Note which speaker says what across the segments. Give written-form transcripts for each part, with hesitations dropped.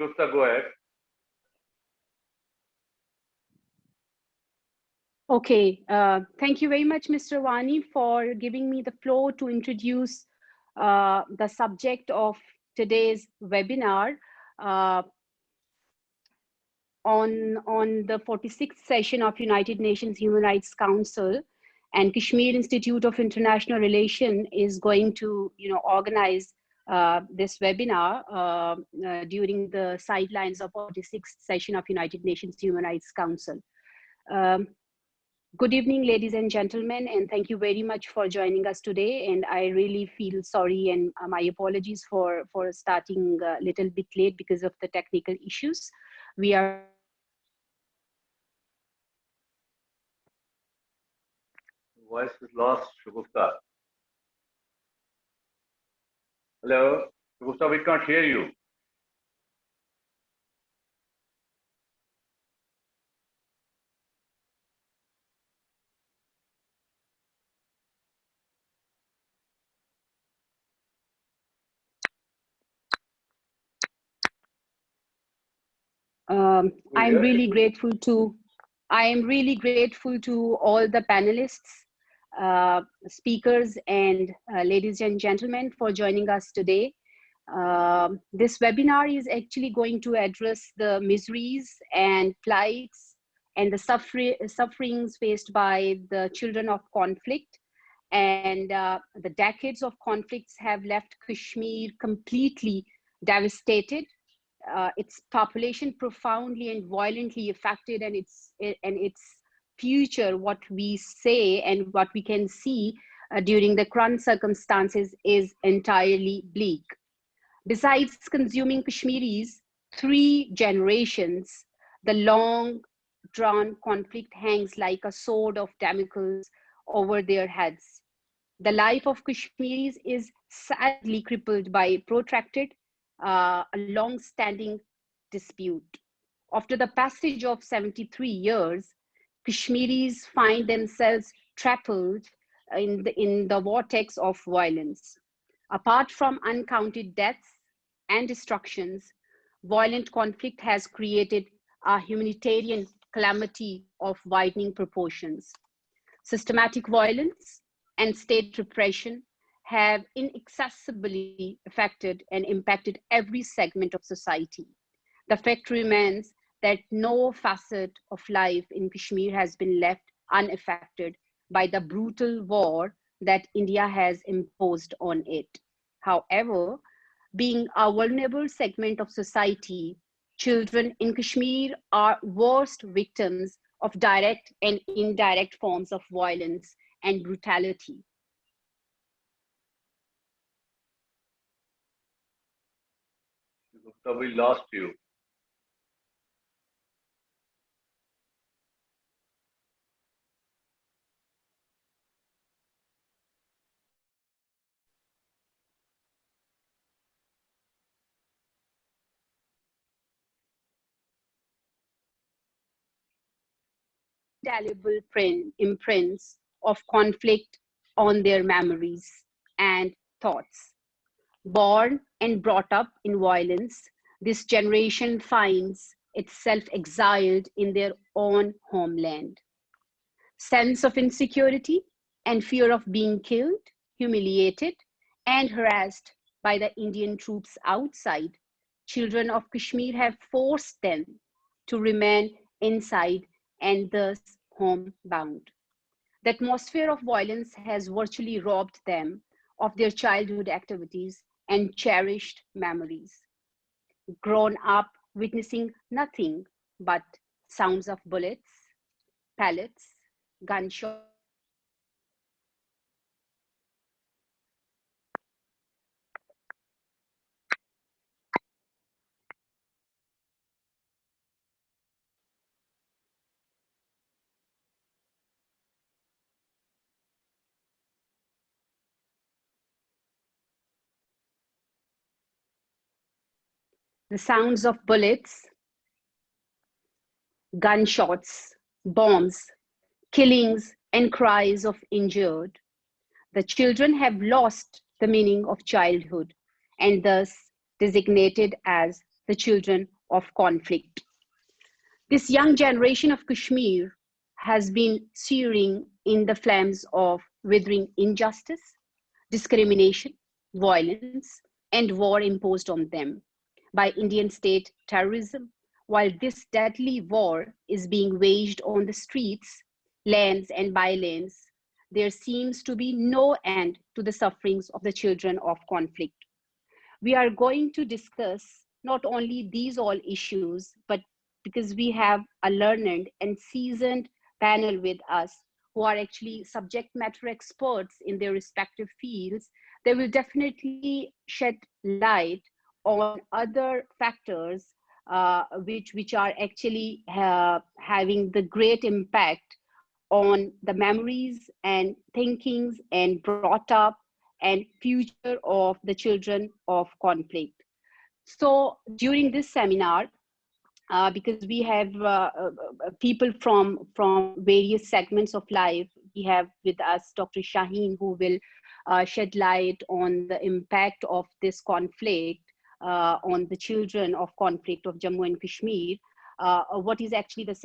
Speaker 1: Shagufta, go ahead.
Speaker 2: Okay, thank you very much, Mr. Wani, for giving me the floor to introduce the subject of today's webinar uh, on the 46th session of United Nations Human Rights Council. And Kashmir Institute of International Relation is going to, organize this webinar during the sidelines of 46th session of United Nations Human Rights Council. Um, Good evening, ladies and gentlemen, and thank you very much for joining us today. And I really feel sorry and my apologies for starting a little bit late because of the technical issues. We are
Speaker 1: Voice is lost, Shagufta. Hello, Shagufta, we can't hear you. We
Speaker 2: I'm
Speaker 1: hear you.
Speaker 2: really grateful to all the panelists, speakers, and ladies and gentlemen for joining us today. This webinar is actually going to address the miseries and plights and the sufferings faced by the children of conflict. And the decades of conflicts have left Kashmir completely devastated, its population profoundly and violently affected, and its future, what we say and what we can see during the current circumstances, is entirely bleak. Besides consuming Kashmiris 3 generations, the long drawn conflict hangs like a sword of Damocles over their heads. The life of Kashmiris is sadly crippled by protracted, a long-standing dispute. After the passage of 73 years, Kashmiris find themselves trapped in the vortex of violence. Apart from uncounted deaths and destructions, violent conflict has created a humanitarian calamity of widening proportions. Systematic violence and state repression have inaccessibly affected and impacted every segment of society. The fact remains that no facet of life in Kashmir has been left unaffected by the brutal war that India has imposed on it. However, being a vulnerable segment of society, children in Kashmir are worst victims of direct and indirect forms of violence and brutality.
Speaker 1: Shagufta, we lost you.
Speaker 2: Indelible imprints of conflict on their memories and thoughts. Born and brought up in violence, this generation finds itself exiled in their own homeland. Sense of insecurity and fear of being killed, humiliated, and harassed by the Indian troops outside, children of Kashmir have forced them to remain inside and thus homebound. The atmosphere of violence has virtually robbed them of their childhood activities and cherished memories. Grown up witnessing nothing but sounds of bullets, pellets, gunshots, the sounds of bullets, gunshots, bombs, killings, and cries of injured. The children have lost the meaning of childhood and thus designated as the children of conflict. This young generation of Kashmir has been searing in the flames of withering injustice, discrimination, violence, and war imposed on them by Indian state terrorism. While this deadly war is being waged on the streets, lands, and by lands, there seems to be no end to the sufferings of the children of conflict. We are going to discuss not only these all issues, but because we have a learned and seasoned panel with us who are actually subject matter experts in their respective fields, they will definitely shed light on other factors which are actually having the great impact on the memories and thinkings and brought up and future of the children of conflict. So during this seminar, because we have people from various segments of life, we have with us Dr. Shaheen, who will shed light on the impact of this conflict on the children of conflict of Jammu and Kashmir. What is actually the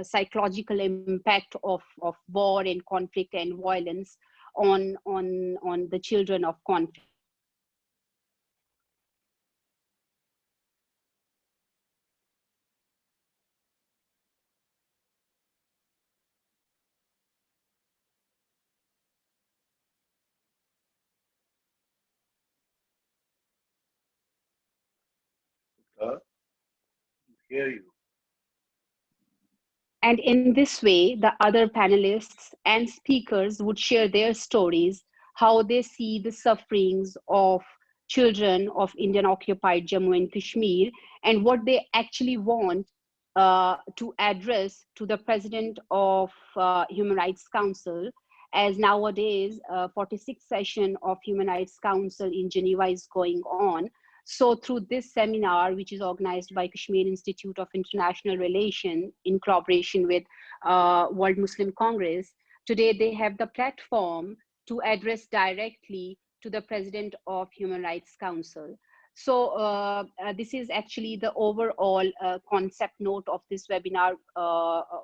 Speaker 2: psychological impact of war and conflict and violence on the children of conflict.
Speaker 1: Hear you.
Speaker 2: And in this way, the other panelists and speakers would share their stories, how they see the sufferings of children of Indian occupied Jammu and Kashmir, and what they actually want to address to the president of Human Rights Council, as nowadays 46th session of Human Rights Council in Geneva is going on. So through this seminar, which is organized by Kashmir Institute of International Relations in collaboration with World Muslim Congress, today they have the platform to address directly to the President of Human Rights Council. So this is actually the overall concept note of this webinar,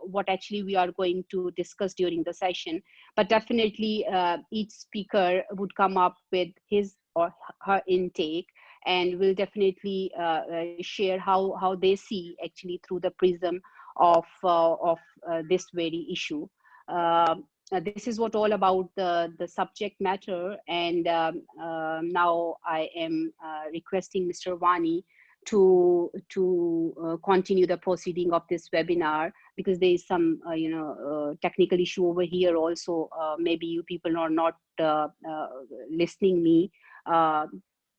Speaker 2: what actually we are going to discuss during the session. But definitely each speaker would come up with his or her intake, and will definitely share how they see actually through the prism of this very issue. This is what all about the subject matter, and now I am requesting Mr. Wani to continue the proceeding of this webinar, because there is some technical issue over here also. Maybe you people are not listening me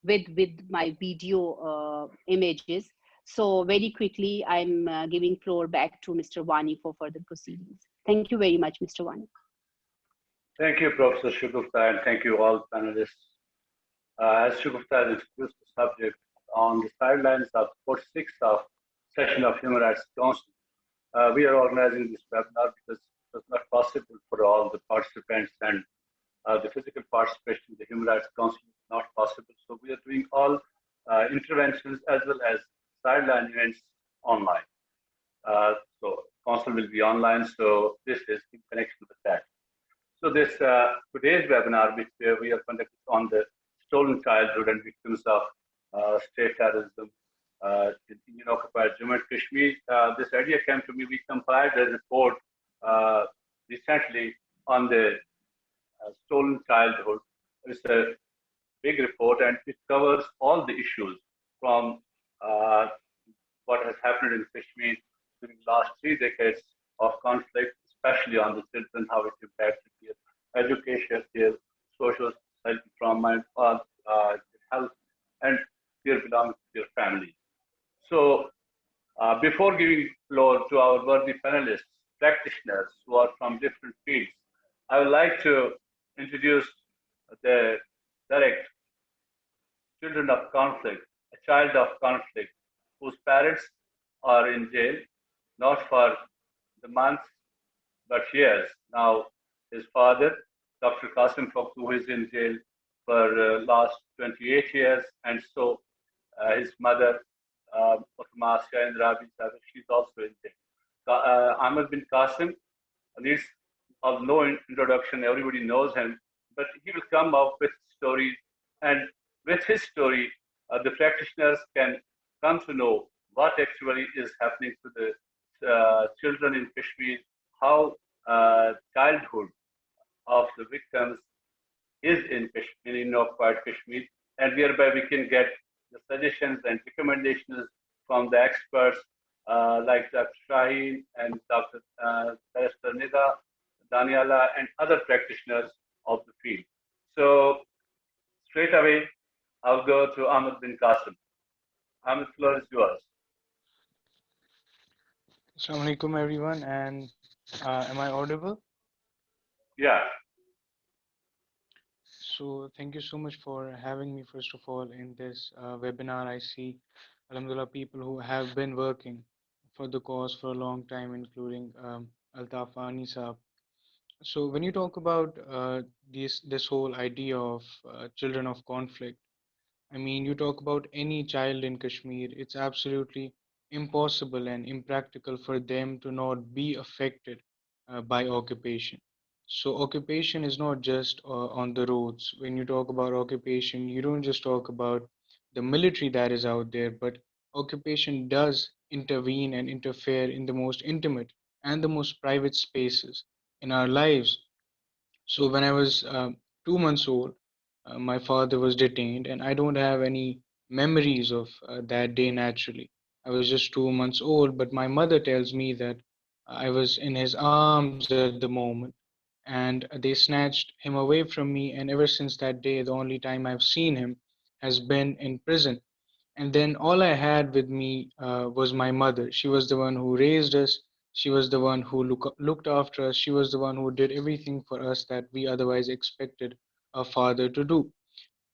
Speaker 2: with my video images. So very quickly, I'm giving floor back to Mr. Wani for further proceedings. Thank you very much, Mr. Wani.
Speaker 1: Thank you, Professor Shugufta, and thank you all panelists. As Shugufta has introduced the subject, on the sidelines of 46th session of Human Rights Council, we are organizing this webinar because it was not possible for all the participants, and the physical participation in the Human Rights Council is not possible. So we are doing all interventions as well as sideline events online. So council will be online, so this is in connection with that. So this today's webinar, which we are conducting on the stolen childhood and victims of state terrorism in Indian occupied Jammu and Kashmir. This idea came to me. We compiled a report recently on the stolen childhood. It's a big report, and it covers all the issues from what has happened in Kashmir during the last 3 decades of conflict, especially on the children, how it impacted their education, their social trauma, and health, and their belonging to their family. So, before giving floor to our worthy panelists, practitioners who are from different fields, I would like to introduce the direct children of conflict, a child of conflict, whose parents are in jail, not for the months, but years. Now, his father, Dr. Qasim Faktu, who is in jail for last 28 years, and so his mother, Utmasya and Rabi Sagar, she's also in there. Ahmed bin Qasim needs of no introduction. Everybody knows him, but he will come up with stories, and with his story, the practitioners can come to know what actually is happening to the children in Kashmir, how childhood of the victims is in Kashmir, in occupied Kashmir, and whereby we can get the suggestions and recommendations from the experts like Dr. Shaheen and Dr. Barrister Nida, Daniela, and other practitioners of the field. So straight away, I'll go to Ahmed bin Qasim. Ahmed, floor is yours.
Speaker 3: Assalamu alaikum everyone, and am I audible?
Speaker 1: Yeah,
Speaker 3: So thank you so much for having me first of all in this webinar. I see Alhamdulillah people who have been working for the cause for a long time, including Altaf Ani Saab. So when you talk about this whole idea of children of conflict, I mean, you talk about any child in Kashmir, it's absolutely impossible and impractical for them to not be affected by occupation. So, occupation is not just on the roads. When you talk about occupation, you don't just talk about the military that is out there, but occupation does intervene and interfere in the most intimate and the most private spaces in our lives. So when I was 2 months old, my father was detained, and I don't have any memories of that day naturally. I was just 2 months old, but my mother tells me that I was in his arms at the moment, and they snatched him away from me. And ever since that day, the only time I've seen him has been in prison. And then all I had with me was my mother. She was the one who raised us. She was the one who looked after us. She was the one who did everything for us that we otherwise expected a father to do.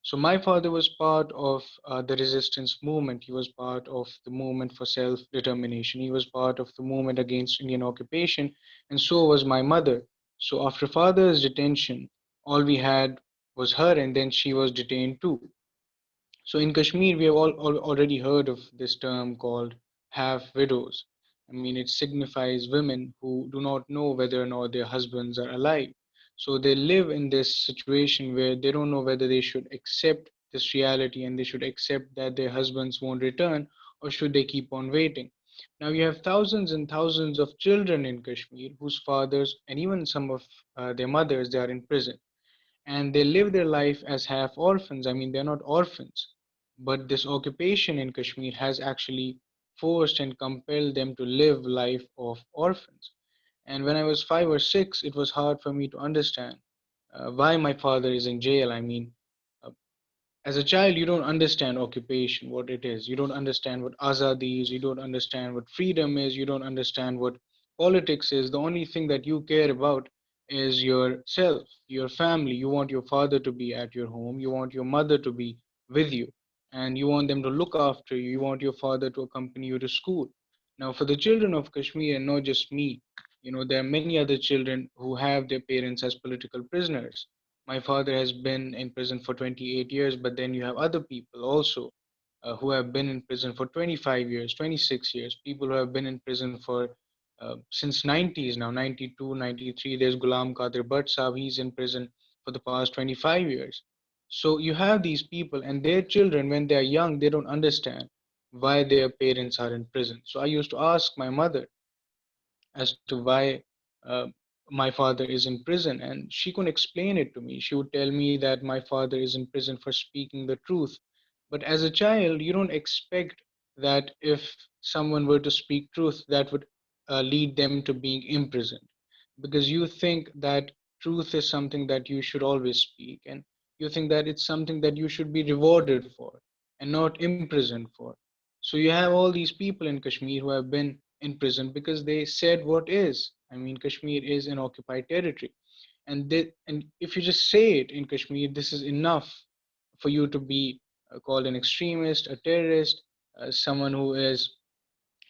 Speaker 3: So my father was part of the resistance movement. He was part of the movement for self-determination. He was part of the movement against Indian occupation, and so was my mother. So after father's detention, all we had was her, and then she was detained too. So in Kashmir, we have all already heard of this term called half widows. I mean, it signifies women who do not know whether or not their husbands are alive. So they live in this situation where they don't know whether they should accept this reality and they should accept that their husbands won't return, or should they keep on waiting. Now you have thousands and thousands of children in Kashmir whose fathers and even some of their mothers, they are in prison, and they live their life as half orphans. I mean, they're not orphans, but this occupation in Kashmir has actually forced and compelled them to live life of orphans. And when I was 5 or 6, it was hard for me to understand why my father is in jail. I mean, uh, as a child, you don't understand occupation, what it is. You don't understand what azadi is. You don't understand what freedom is. You don't understand what politics is. The only thing that you care about is yourself, your family. You want your father to be at your home. You want your mother to be with you. And you want them to look after you. You want your father to accompany you to school. Now, for the children of Kashmir, and not just me, there are many other children who have their parents as political prisoners. My father has been in prison for 28 years, but then you have other people also who have been in prison for 25 years, 26 years, people who have been in prison for since 90s now, 92, 93. There's Ghulam Qadir Bhatt Saab, he's in prison for the past 25 years. So you have these people and their children, when they are young, they don't understand why their parents are in prison. So I used to ask my mother as to why uh, my father is in prison, and she couldn't explain it to me. She would tell me that my father is in prison for speaking the truth. But as a child, you don't expect that if someone were to speak truth, that would lead them to being imprisoned, because you think that truth is something that you should always speak, and you think that it's something that you should be rewarded for and not imprisoned for. So you have all these people in Kashmir who have been in prison because they said what is. I mean, Kashmir is an occupied territory, and if you just say it in Kashmir, this is enough for you to be called an extremist, a terrorist, someone who is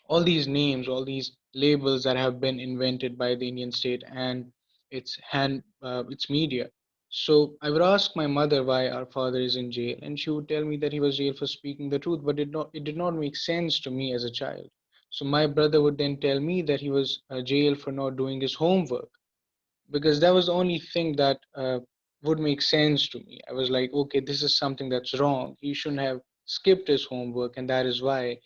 Speaker 3: all these names, all these labels that have been invented by the Indian state and its media. So I would ask my mother why our father is in jail, and she would tell me that he was jailed for speaking the truth, but it did not make sense to me as a child. So my brother would then tell me that he was jailed for not doing his homework, because that was the only thing that would make sense to me. I was like, okay, this is something that's wrong. He shouldn't have skipped his homework, and that is why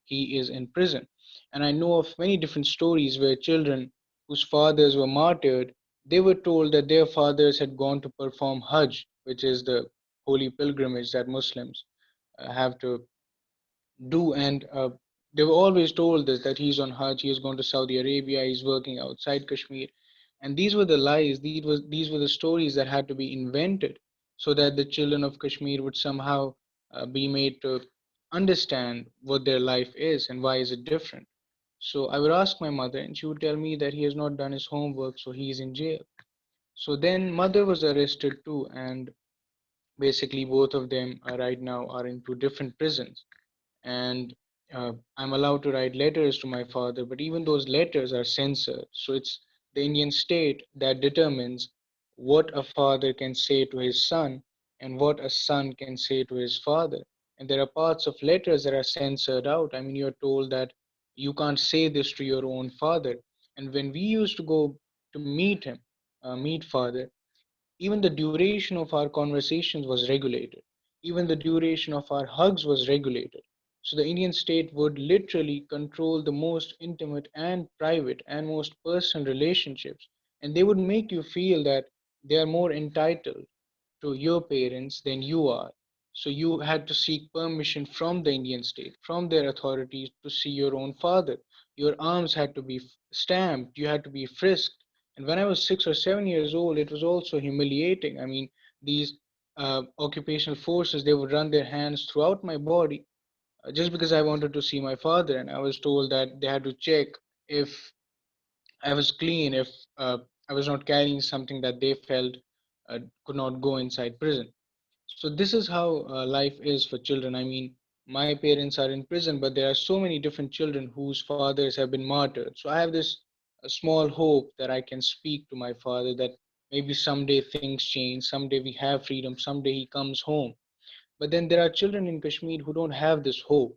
Speaker 3: he is in prison. And I know of many different stories where children whose fathers were martyred, they were told that their fathers had gone to perform Hajj, which is the holy pilgrimage that Muslims have to do. And they were always told this, that he's on Hajj, he's gone to Saudi Arabia, he's working outside Kashmir. And these were the lies, these were the stories that had to be invented so that the children of Kashmir would somehow be made to understand what their life is and why is it different. So I would ask my mother, and she would tell me that he has not done his homework, so he's in jail. So then mother was arrested too, and basically both of them right now are in two different prisons. And I'm allowed to write letters to my father, but even those letters are censored. So it's the Indian state that determines what a father can say to his son and what a son can say to his father. And there are parts of letters that are censored out. I mean, you're told that you can't say this to your own father. And when we used to go to meet him, meet father, even the duration of our conversations was regulated. Even the duration of our hugs was regulated. So the Indian state would literally control the most intimate and private and most personal relationships. And they would make you feel that they are more entitled to your parents than you are. So you had to seek permission from the Indian state, from their authorities to see your own father. Your arms had to be stamped, you had to be frisked. And when I was 6 or 7 years old, it was also humiliating. I mean, these occupational forces, they would run their hands throughout my body just because I wanted to see my father. And I was told that they had to check if I was clean, if I was not carrying something that they felt could not go inside prison. So this is how life is for children. I mean, my parents are in prison, but there are so many different children whose fathers have been martyred. So I have this small hope that I can speak to my father, that maybe someday things change, someday we have freedom, someday he comes home. But then there are children in Kashmir who don't have this hope.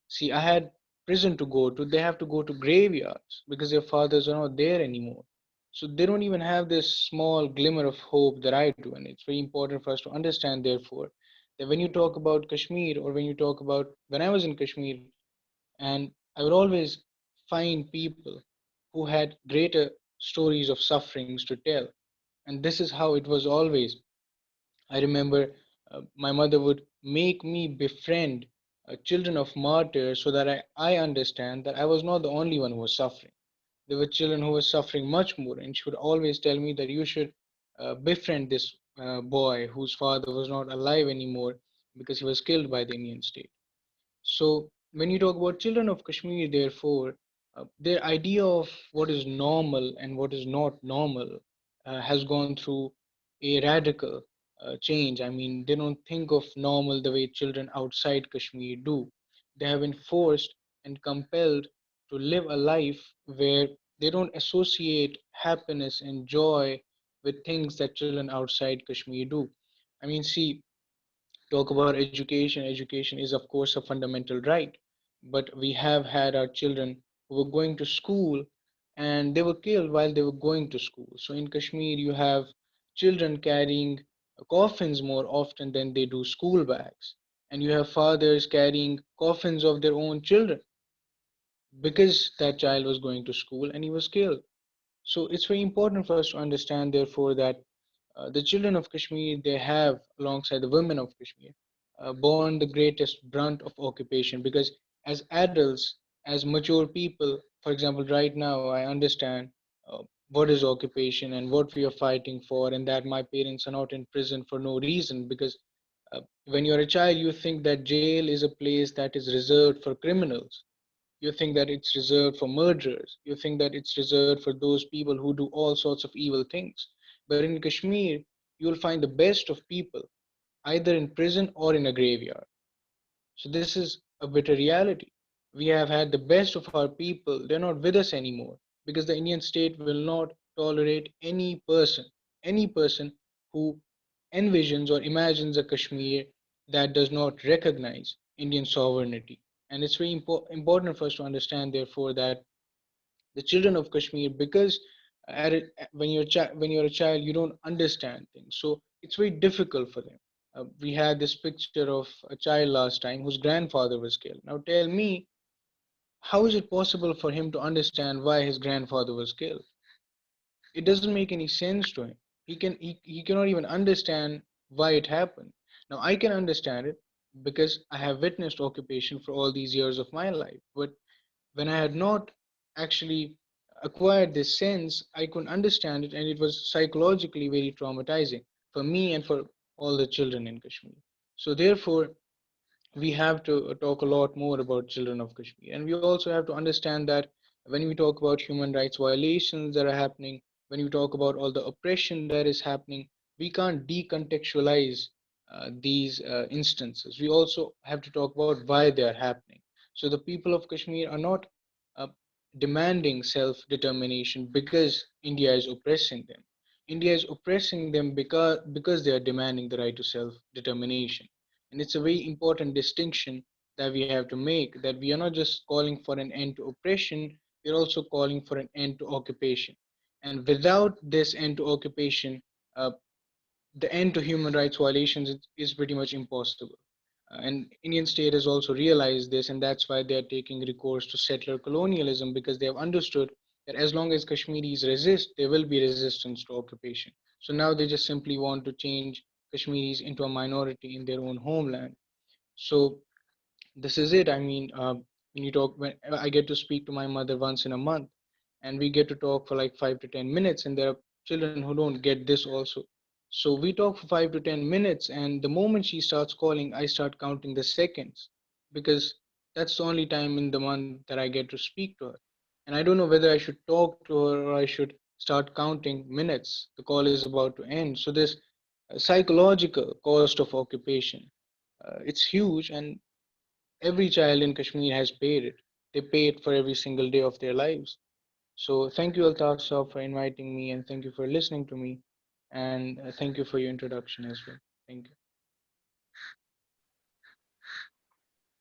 Speaker 3: See, I had prison to go to. They have to go to graveyards because their fathers are not there anymore. So they don't even have this small glimmer of hope that I do. And it's very important for us to understand, therefore, that when you talk about Kashmir, or when you talk about when I was in Kashmir, and I would always find people who had greater stories of sufferings to tell. And this is how it was always. I remember my mother would make me befriend children of martyrs so that I understand that I was not the only one who was suffering. There were children who were suffering much more, and she would always tell me that you should befriend this boy whose father was not alive anymore because he was killed by the Indian state. So, when you talk about children of Kashmir, therefore, their idea of what is normal and what is not normal has gone through a radical change. I mean, they don't think of normal the way children outside Kashmir do. They have been forced and compelled to live a life where they don't associate happiness and joy with things that children outside Kashmir do. I mean, see, talk about education. Education is, of course, a fundamental right. But we have had our children who were going to school and they were killed while they were going to school. So in Kashmir, you have children carrying coffins more often than they do school bags. And you have fathers carrying coffins of their own children because that child was going to school and he was killed. So it's very important for us to understand, therefore, that the children of Kashmir, they have, alongside the women of Kashmir, borne the greatest brunt of occupation because as adults, as mature people, for example, right now, I understand what is occupation and what we are fighting for, and that my parents are not in prison for no reason. Because when you're a child, you think that jail is a place that is reserved for criminals. You think that it's reserved for murderers. You think that it's reserved for those people who do all sorts of evil things. But in Kashmir, you'll find the best of people either in prison or in a graveyard. So this is a bitter reality. We have had the best of our people, they're not with us anymore because the Indian state will not tolerate any person who envisions or imagines a Kashmir that does not recognize Indian sovereignty. And it's very important for us to understand, therefore, that the children of Kashmir, because when you're a child, you don't understand things, so it's very difficult for them. We had this picture of a child last time whose grandfather was killed. Now tell me, how is it possible for him to understand why his grandfather was killed? It doesn't make any sense to him. He cannot even understand why it happened. Now I can understand it because I have witnessed occupation for all these years of my life. But when I had not actually acquired this sense, I couldn't understand it, and it was psychologically very traumatizing for me and for all the children in Kashmir. So therefore, we have to talk a lot more about children of Kashmir. And we also have to understand that when we talk about human rights violations that are happening, when we talk about all the oppression that is happening, we can't decontextualize these instances. We also have to talk about why they are happening. So the people of Kashmir are not uh, demanding self determination because India is oppressing them. India is oppressing them because they are demanding the right to self determination. And it's a very important distinction that we have to make, that we are not just calling for an end to oppression, we're also calling for an end to occupation. And without this end to occupation, uh, the end to human rights violations is pretty much impossible. And Indian state has also realized this, and that's why they are taking recourse to settler colonialism, because they have understood that as long as Kashmiris resist, there will be resistance to occupation. So now they just simply want to change Kashmiris into a minority in their own homeland. So this is it. I mean, when you talk, when I get to speak to my mother once in a month, and we get to talk for like 5 to 10 minutes, and there are children who don't get this also. So we talk for 5 to 10 minutes, and the moment she starts calling, I start counting the seconds, because that's the only time in the month that I get to speak to her. And I don't know whether I should talk to her or I should start counting minutes. The call is about to end. So this psychological cost of occupation, it's huge, and every child in Kashmir has paid it. They pay it for every single day of their lives. So thank you, Altaf Saab, for inviting me, and thank you for listening to me, and thank you for your introduction as well. Thank you.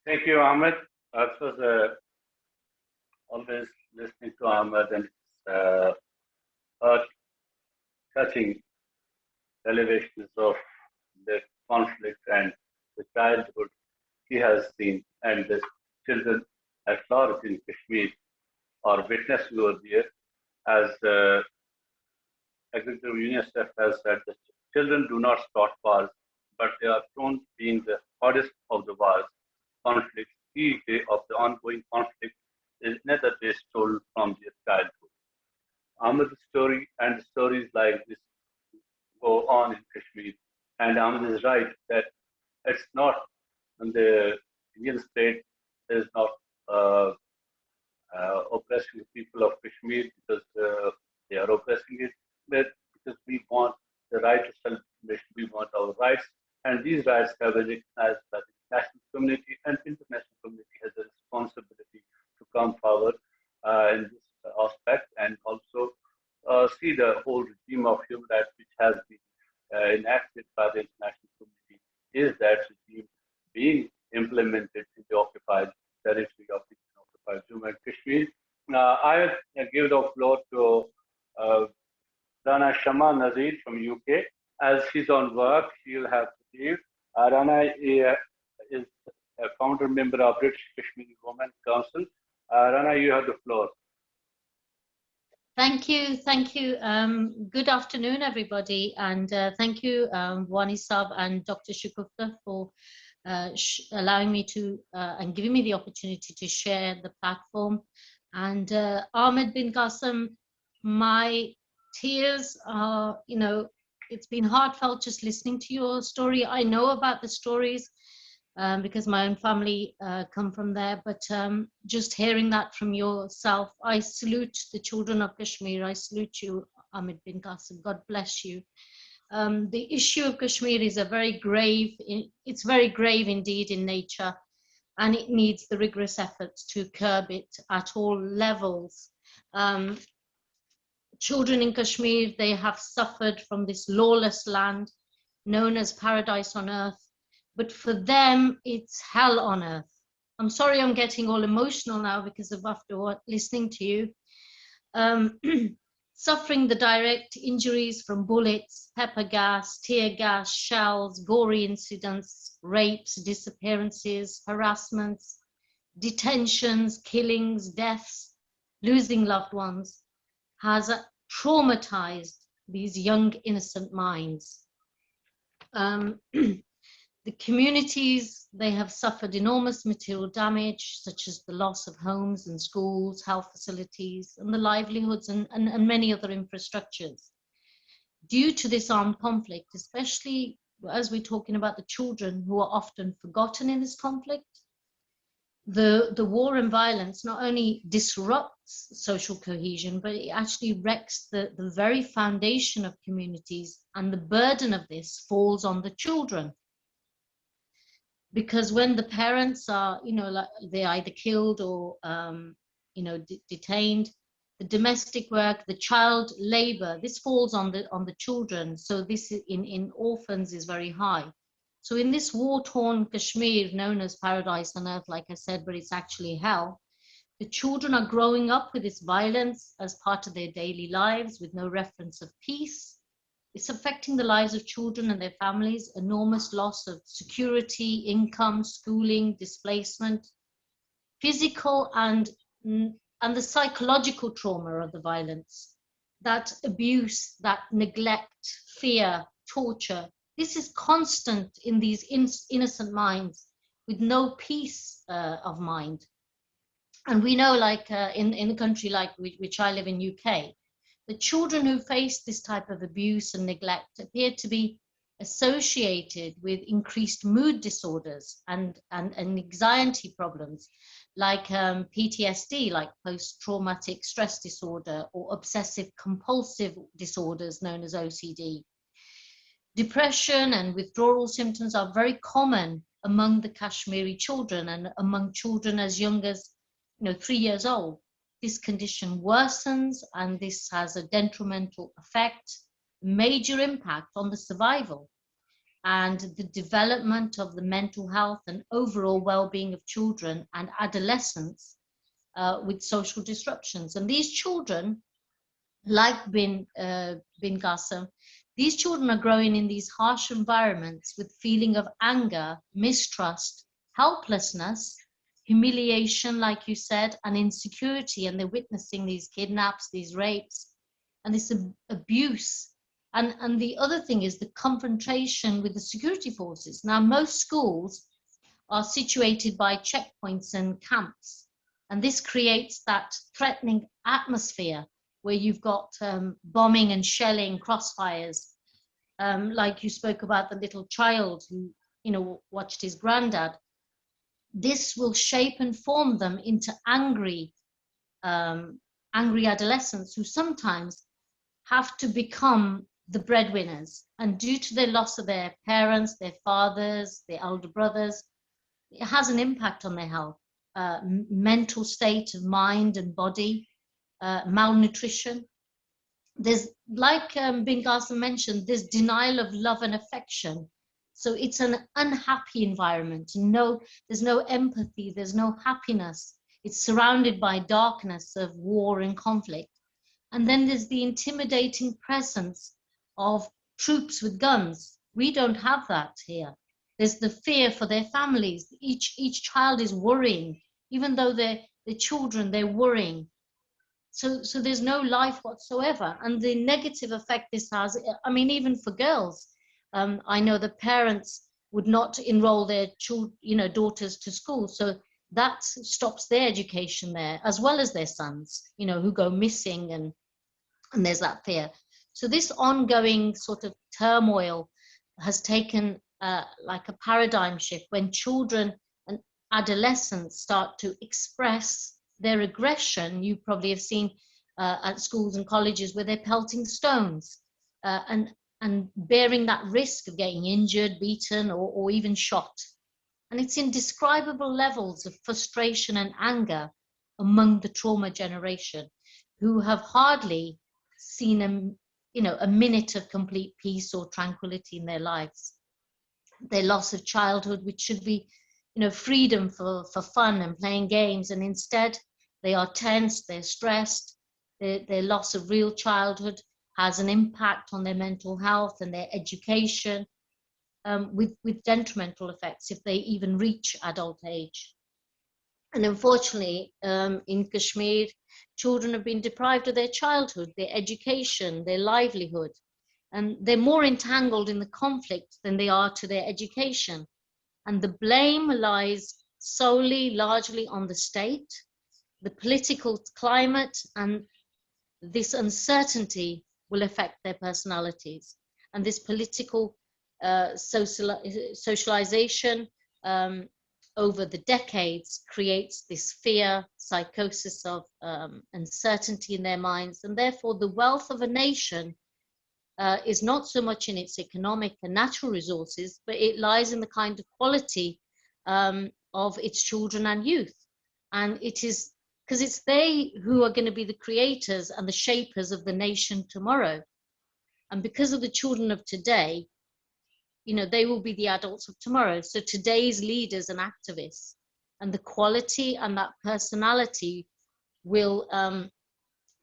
Speaker 1: Thank you, Ahmed. That was always listening to Ahmed and heart touching elevations of the conflict and the childhood he has seen, and the children at large in Kashmir are witnessing over there. As Executive UNICEF has said, that children do not start wars, but they are prone to being the hardest of the wars, conflicts. Each day of the ongoing conflict is another day stolen from their childhood. Ahmed's story and stories like this go on in Kashmir. And Ahmed is right that it's not, and the Indian state is not uh, oppressing the people of Kashmir because they are oppressing it, but because we want the right to self-determination, we want our rights, and these rights have been recognized by the international community, and international community has a responsibility to come forward in this aspect and also see the whole regime of human rights which has been enacted by the international community. Is that regime being implemented in the occupied territory of the occupied Jammu and Kashmir? I will give the floor to uh, Rana Shama Nazir from UK. As she's on work, she'll have to leave. Rana is a founder member of British Kashmiri Women Council. Rana, you have the floor.
Speaker 4: Thank you, thank you. Good afternoon, everybody, and thank you, Wani Saab and Dr. Shukufta, for allowing me to and giving me the opportunity to share the platform. And Ahmed bin Qasim, my tears are, it's been heartfelt just listening to your story. I know about the stories because my own family come from there. But just hearing that from yourself, I salute the children of Kashmir. I salute you, Ahmed bin Qasim. God bless you. The issue of Kashmir is it's very grave indeed in nature, and it needs the rigorous efforts to curb it at all levels. Children in Kashmir, they have suffered from this lawless land known as paradise on earth, but for them, it's hell on earth. I'm sorry I'm getting all emotional now because of after listening to you. Suffering the direct injuries from bullets, pepper gas, tear gas, shells, gory incidents, rapes, disappearances, harassments, detentions, killings, deaths, losing loved ones, has traumatized these young, innocent minds. The communities, they have suffered enormous material damage, such as the loss of homes and schools, health facilities, and the livelihoods and many other infrastructures. Due to this armed conflict, especially as we're talking about the children who are often forgotten in this conflict, the war and violence not only disrupts social cohesion, but it actually wrecks the very foundation of communities, and the burden of this falls on the children. Because when the parents are, like they're either killed or, detained, the domestic work, the child labor, this falls on the children. So this in orphans is very high. So in this war-torn Kashmir, known as paradise on earth, like I said, but it's actually hell, the children are growing up with this violence as part of their daily lives with no reference of peace. It's affecting the lives of children and their families, enormous loss of security, income, schooling, displacement, physical and the psychological trauma of the violence, that abuse, that neglect, fear, torture. This is constant in these innocent minds with no peace of mind. And we know, like in a country like which I live in, UK, the children who face this type of abuse and neglect appear to be associated with increased mood disorders and anxiety problems, like PTSD, like post-traumatic stress disorder, or obsessive compulsive disorders known as OCD. Depression and withdrawal symptoms are very common among the Kashmiri children and among children as young as 3 years old. This condition worsens, and this has a detrimental effect, major impact on the survival and the development of the mental health and overall well-being of children and adolescents with social disruptions. And these children, like bin Qasim, these children are growing in these harsh environments with feeling of anger, mistrust, helplessness, humiliation, like you said, and insecurity, and they're witnessing these kidnaps, these rapes, and this abuse. And the other thing is the confrontation with the security forces. Now, most schools are situated by checkpoints and camps, and this creates that threatening atmosphere where you've got bombing and shelling, crossfires, like you spoke about the little child who, watched his granddad. This will shape and form them into angry adolescents who sometimes have to become the breadwinners. And due to their loss of their parents, their fathers, their elder brothers, it has an impact on their health, mental state of mind and body, malnutrition. There's, like bin Qasim mentioned, there's denial of love and affection. So it's an unhappy environment. There's no empathy, there's no happiness. It's surrounded by darkness of war and conflict. And then there's the intimidating presence of troops with guns. We don't have that here. There's the fear for their families. Each child is worrying, even though they're children, they're worrying. So there's no life whatsoever. And the negative effect this has, even for girls, I know the parents would not enroll their daughters to school. So that stops their education there, as well as their sons, who go missing, and there's that fear. So this ongoing sort of turmoil has taken like a paradigm shift when children and adolescents start to express their aggression. You probably have seen at schools and colleges where they're pelting stones and bearing that risk of getting injured, beaten, or even shot. And it's indescribable levels of frustration and anger among the trauma generation, who have hardly seen a minute of complete peace or tranquility in their lives. Their loss of childhood, which should be, freedom for fun and playing games, and instead they are tense, they're stressed. Their loss of real childhood has an impact on their mental health and their education, with detrimental effects if they even reach adult age. And unfortunately, in Kashmir, children have been deprived of their childhood, their education, their livelihood, and they're more entangled in the conflict than they are to their education. And the blame lies largely on the state, the political climate, and this uncertainty will affect their personalities. And this political socialization over the decades creates this fear, psychosis of uncertainty in their minds. And therefore, the wealth of a nation is not so much in its economic and natural resources, but it lies in the kind of quality of its children and youth. And it is because it's they who are going to be the creators and the shapers of the nation tomorrow. And because of the children of today, they will be the adults of tomorrow. So today's leaders and activists, and the quality and that personality will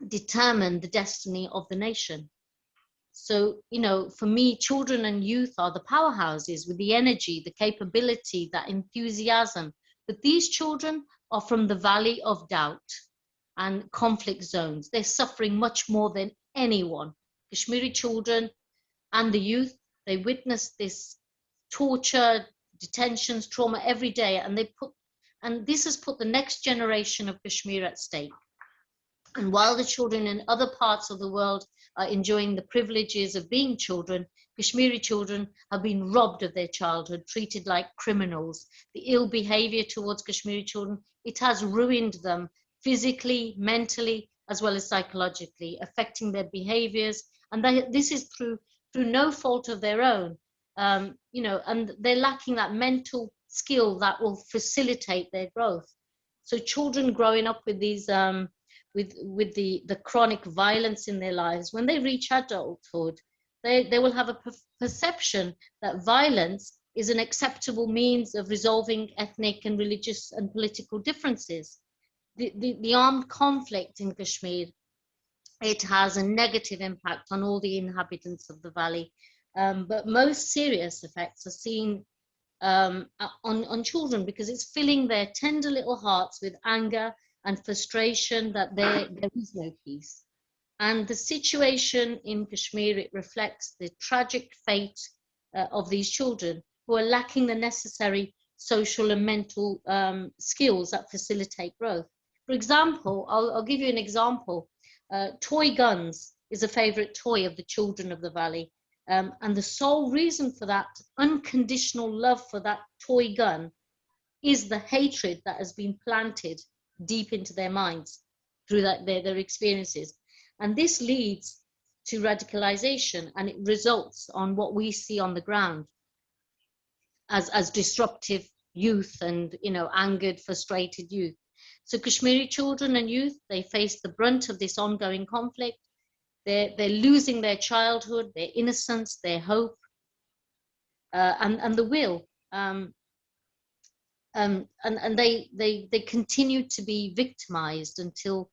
Speaker 4: determine the destiny of the nation. So, for me, children and youth are the powerhouses with the energy, the capability, that enthusiasm. But these children are from the valley of doubt and conflict zones. They're suffering much more than anyone. Kashmiri children and the youth, they witness this torture, detentions, trauma every day, and this has put the next generation of Kashmir at stake. And while the children in other parts of the world are enjoying the privileges of being children, Kashmiri children have been robbed of their childhood, treated like criminals. The ill behavior towards Kashmiri children, it has ruined them physically, mentally, as well as psychologically, affecting their behaviors. And this is through no fault of their own, and they're lacking that mental skill that will facilitate their growth. So children growing up with these with the chronic violence in their lives, when they reach adulthood, they will have a perception that violence is an acceptable means of resolving ethnic and religious and political differences. The armed conflict in Kashmir, it has a negative impact on all the inhabitants of the valley, but most serious effects are seen on children, because it's filling their tender little hearts with anger and frustration that there is no peace. And the situation in Kashmir, it reflects the tragic fate of these children who are lacking the necessary social and mental skills that facilitate growth. For example, I'll give you an example. Toy guns is a favorite toy of the children of the valley. And the sole reason for that unconditional love for that toy gun is the hatred that has been planted deep into their minds through their experiences. And this leads to radicalization, and it results on what we see on the ground as disruptive youth and angered, frustrated youth. So Kashmiri children and youth, they face the brunt of this ongoing conflict. They're losing their childhood, their innocence, their hope, and the will. And they continue to be victimized until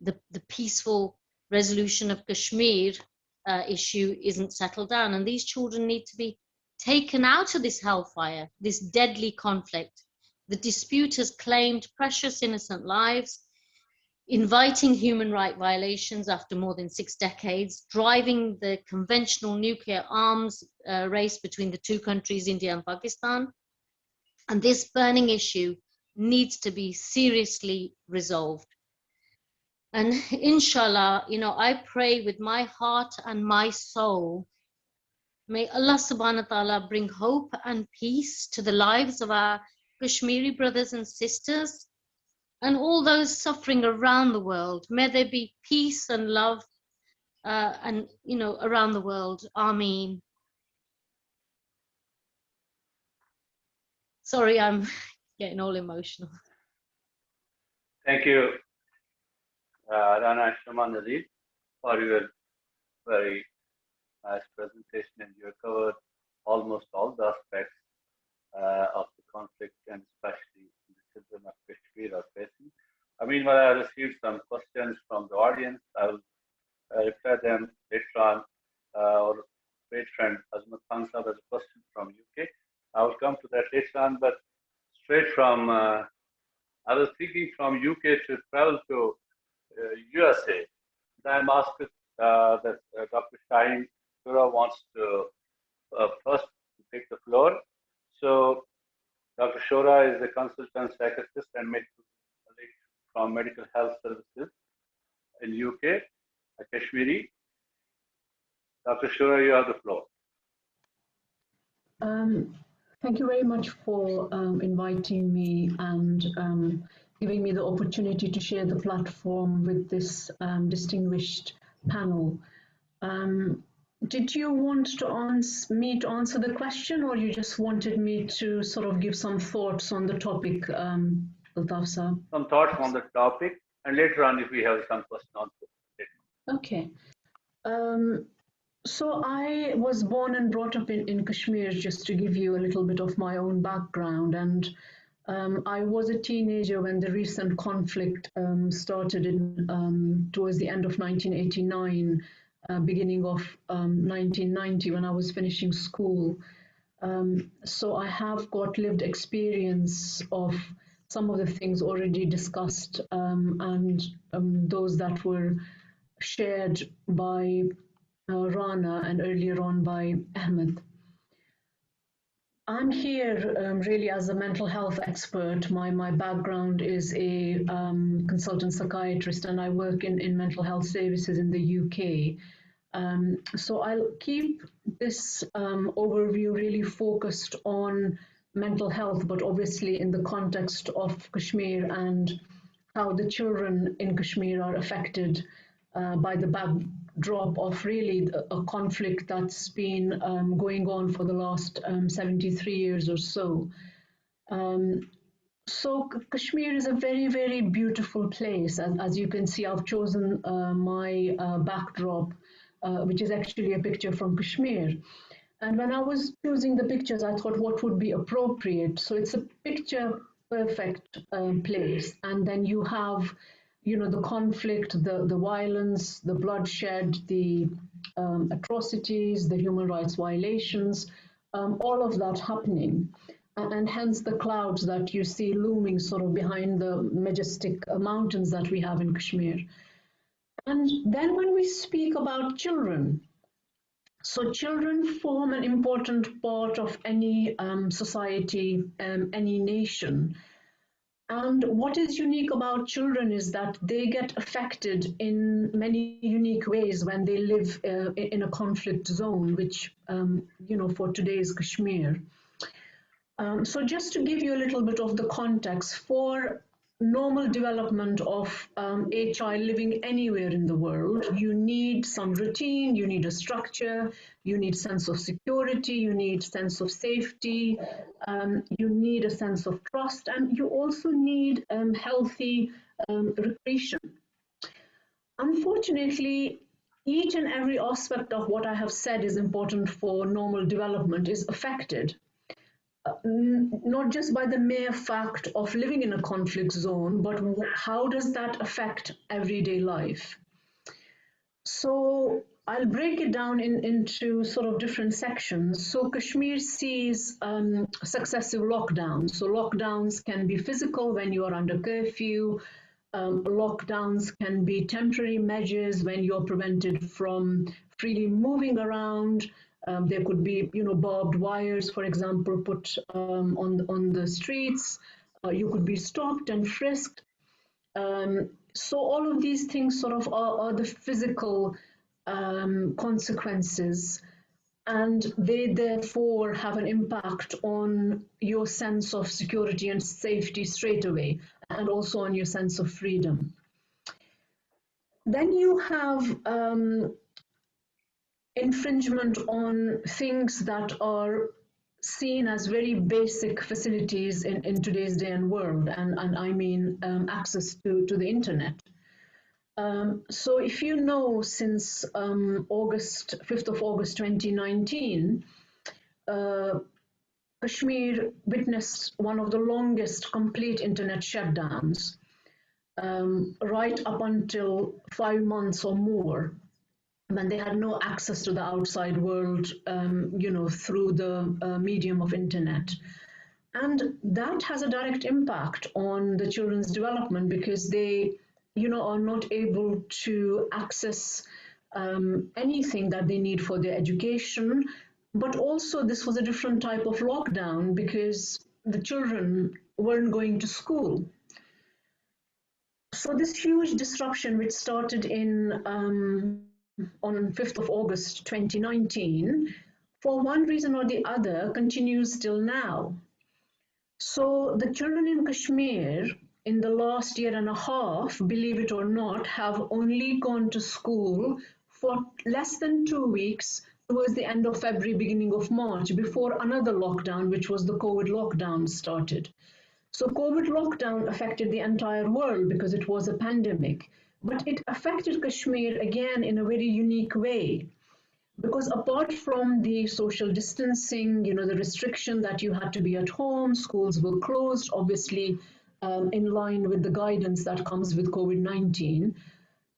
Speaker 4: the peaceful resolution of Kashmir issue isn't settled down. And these children need to be taken out of this hellfire, this deadly conflict. The dispute has claimed precious innocent lives, inviting human rights violations after more than 6 decades, driving the conventional nuclear arms race between the two countries, India and Pakistan. And this burning issue needs to be seriously resolved. And inshallah, I pray with my heart and my soul, may Allah subhanahu wa ta'ala bring hope and peace to the lives of our Kashmiri brothers and sisters and all those suffering around the world. May there be peace and love and around the world. Ameen. Sorry, I'm getting all emotional.
Speaker 1: Thank you, Rana Shama Nadeem, for your very nice presentation, and you covered almost all the aspects of the conflict, and especially the children of Kashmir are facing. Meanwhile, I received some questions from the audience. I will reply them later on. Our great friend Azmat Khan Sahab has a question from UK. I will come to that later on, but straight from, I was thinking from UK to travel to USA. I'm asked that Dr. Shaheen Shura wants to first take the floor. So Dr. Shura is a consultant psychiatrist and medical from Medical Health Services in UK, a Kashmiri. Dr. Shura, you have the floor.
Speaker 5: Thank you very much for inviting me and giving me the opportunity to share the platform with this distinguished panel. Did you want me to answer the question, or you just wanted me to sort of give some thoughts on the topic, Altaf Saab?
Speaker 1: Some thoughts on the topic, and later on if we have some questions on it.
Speaker 5: Okay. So I was born and brought up in Kashmir, just to give you a little bit of my own background. And I was a teenager when the recent conflict started towards the end of 1989, beginning of 1990, when I was finishing school. So I have got lived experience of some of the things already discussed and those that were shared by Rana and earlier on by Ahmed. I'm here really as a mental health expert. My background is a consultant psychiatrist, and I work in mental health services in the UK. So I'll keep this overview really focused on mental health, but obviously in the context of Kashmir and how the children in Kashmir are affected by the backdrop of really a conflict that's been going on for the last 73 years or so. So Kashmir is a very, very beautiful place. And as you can see, I've chosen my backdrop, which is actually a picture from Kashmir. And when I was choosing the pictures, I thought what would be appropriate. So it's a picture perfect place. And then you have, you know, the conflict, the violence, the bloodshed, the atrocities, the human rights violations, all of that happening. And hence the clouds that you see looming sort of behind the majestic mountains that we have in Kashmir. And then when we speak about children, so children form an important part of any society, any nation. And what is unique about children is that they get affected in many unique ways when they live in a conflict zone, which, you know, for today is Kashmir. So just to give you a little bit of the context, for normal development of a child living anywhere in the world, you need some routine, you need a structure, you need sense of security, you need sense of safety, you need a sense of trust, and you also need healthy recreation. Unfortunately, each and every aspect of what I have said is important for normal development is affected. Not just by the mere fact of living in a conflict zone, but how does that affect everyday life? So I'll break it down into sort of different sections. So Kashmir sees successive lockdowns. So lockdowns can be physical when you are under curfew. Lockdowns can be temporary measures when you're prevented from freely moving around. There could be, you know, barbed wires, for example, put on the streets. You could be stopped and frisked. So all of these things sort of are the physical consequences, and they therefore have an impact on your sense of security and safety straight away, and also on your sense of freedom. Then you have infringement on things that are seen as very basic facilities in today's day and world, and I mean access to the internet. So if you know, since 5th of August 2019, Kashmir witnessed one of the longest complete internet shutdowns, right up until 5 months or more, when they had no access to the outside world, through the medium of internet. And that has a direct impact on the children's development because they, are not able to access anything that they need for their education. But also, this was a different type of lockdown because the children weren't going to school. So this huge disruption, which started on 5th of August 2019, for one reason or the other, continues till now. So the children in Kashmir in the last year and a half, believe it or not, have only gone to school for less than 2 weeks towards the end of February, beginning of March, before another lockdown, which was the COVID lockdown, started. So COVID lockdown affected the entire world because it was a pandemic, but it affected Kashmir again in a very unique way. Because apart from the social distancing, the restriction that you had to be at home, schools were closed, obviously in line with the guidance that comes with COVID-19.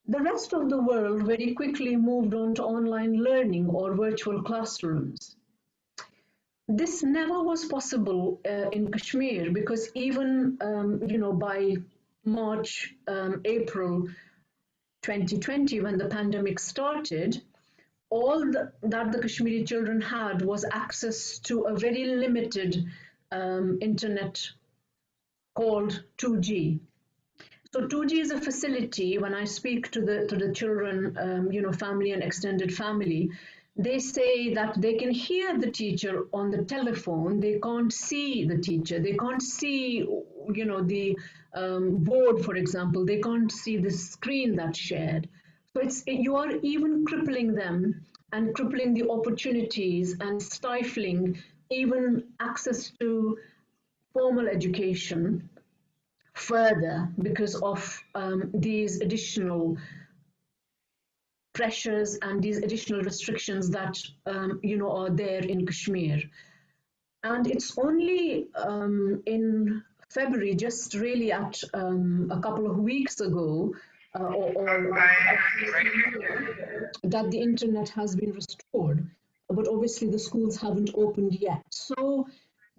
Speaker 5: The rest of the world very quickly moved on to online learning or virtual classrooms. This never was possible in Kashmir because even, by March, April 2020, when the pandemic started, all that the Kashmiri children had was access to a very limited internet called 2G. So 2G is a facility. When I speak to the children, family and extended family, they say that they can hear the teacher on the telephone. They can't see the teacher. They can't see, the board, for example. They can't see the screen that's shared. So you are even crippling them and crippling the opportunities and stifling even access to formal education further because of these additional pressures and these additional restrictions that are there in Kashmir. And it's only in February, just really at a couple of weeks ago, that the internet has been restored, but obviously the schools haven't opened yet. So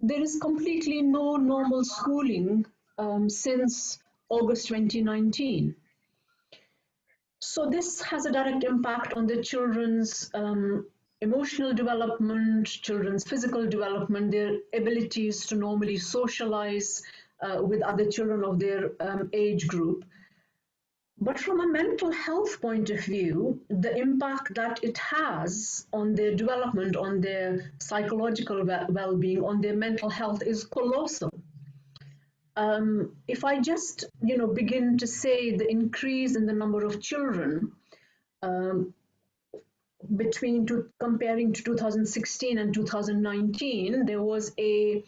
Speaker 5: there is completely no normal schooling since August 2019. So this has a direct impact on the children's emotional development, children's physical development, their abilities to normally socialize with other children of their age group. But from a mental health point of view, the impact that it has on their development, on their psychological well-being, on their mental health is colossal. If I just, begin to say the increase in the number of children comparing to 2016 and 2019, there was a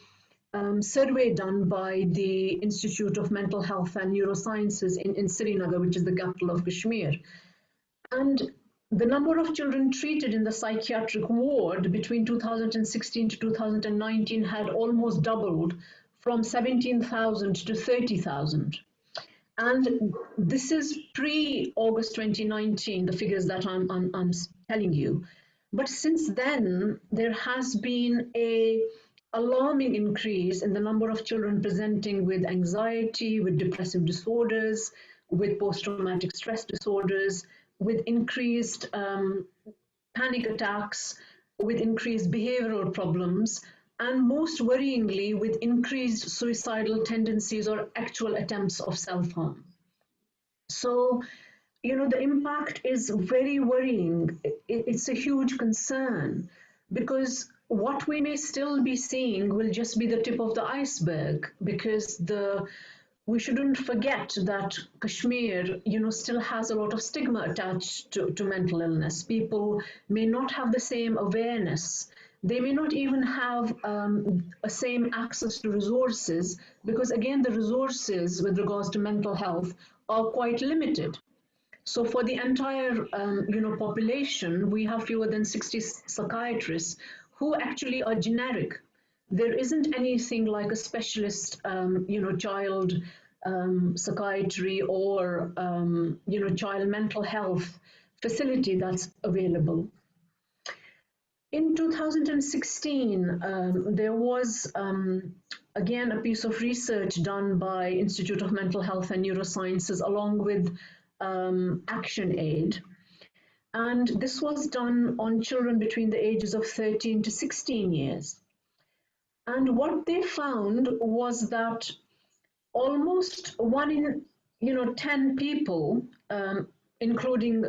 Speaker 5: survey done by the Institute of Mental Health and Neurosciences in Srinagar, which is the capital of Kashmir. And the number of children treated in the psychiatric ward between 2016 to 2019 had almost doubled from 17,000 to 30,000. And this is pre-August 2019, the figures that I'm telling you. But since then, there has been a alarming increase in the number of children presenting with anxiety, with depressive disorders, with post-traumatic stress disorders, with increased panic attacks, with increased behavioral problems, and most worryingly, with increased suicidal tendencies or actual attempts of self-harm. So, the impact is very worrying. It's a huge concern because what we may still be seeing will just be the tip of the iceberg because we shouldn't forget that Kashmir, still has a lot of stigma attached to mental illness. People may not have the same awareness. They may not even have a same access to resources because, again, the resources with regards to mental health are quite limited. So for the entire, population, we have fewer than 60 psychiatrists who actually are generic. There isn't anything like a specialist, child psychiatry or, child mental health facility that's available. In 2016, there was again a piece of research done by Institute of Mental Health and Neurosciences along with ActionAid. And this was done on children between the ages of 13 to 16 years. And what they found was that almost 1 in 10 people, including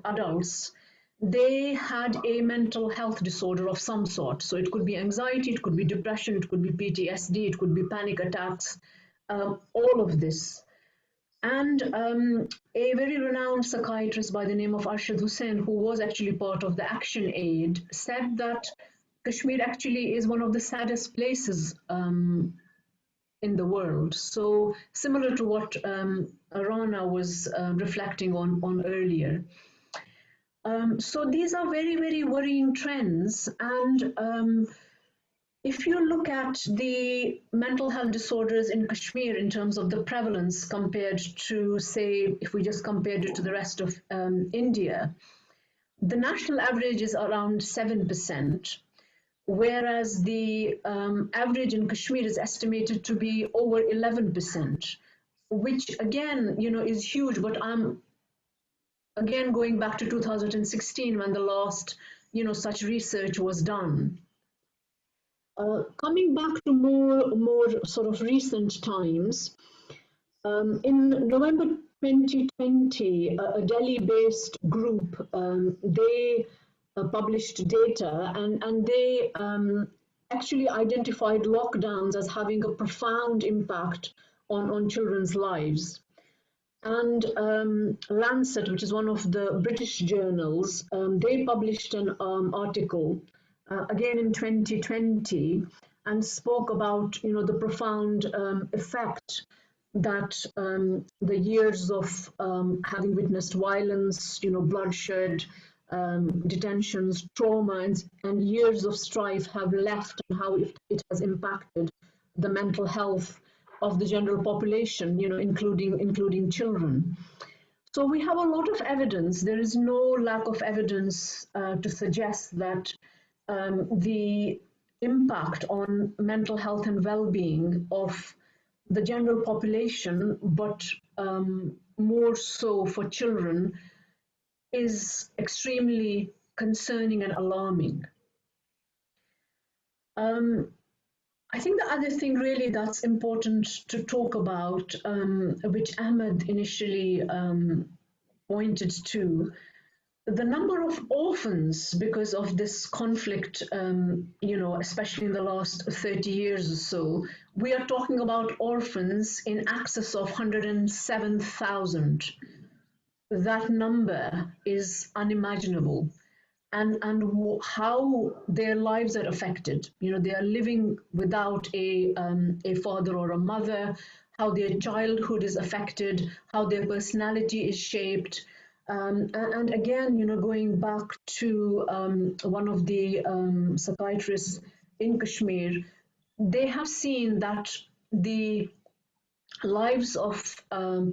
Speaker 5: adults, they had a mental health disorder of some sort. So it could be anxiety, it could be depression, it could be PTSD, it could be panic attacks, all of this. And a very renowned psychiatrist by the name of Arshad Hussain, who was actually part of the ActionAid, said that Kashmir actually is one of the saddest places in the world. So similar to what Rana was reflecting on earlier. So these are very, very worrying trends. And if you look at the mental health disorders in Kashmir in terms of the prevalence compared to, say, if we just compared it to the rest of India, the national average is around 7%, whereas the average in Kashmir is estimated to be over 11%, which again, is huge. But I'm again going back to 2016 when the last, such research was done. Coming back to more sort of recent times, in November 2020, a Delhi-based group, they published data and they actually identified lockdowns as having a profound impact on children's lives. And Lancet, which is one of the British journals, they published an article again in 2020 and spoke about the profound effect that the years of having witnessed violence, bloodshed, detentions, trauma, and years of strife have left, and how it has impacted the mental health of the general population, including children. So we have a lot of evidence. There is no lack of evidence to suggest that the impact on mental health and well-being of the general population, but more so for children, is extremely concerning and alarming. I think the other thing really that's important to talk about, which Ahmed initially pointed to, the number of orphans because of this conflict, especially in the last 30 years or so, we are talking about orphans in excess of 107,000. That number is unimaginable. And how their lives are affected. They are living without a father or a mother, how their childhood is affected, how their personality is shaped. And again, going back to one of the psychiatrists in Kashmir, they have seen that the lives of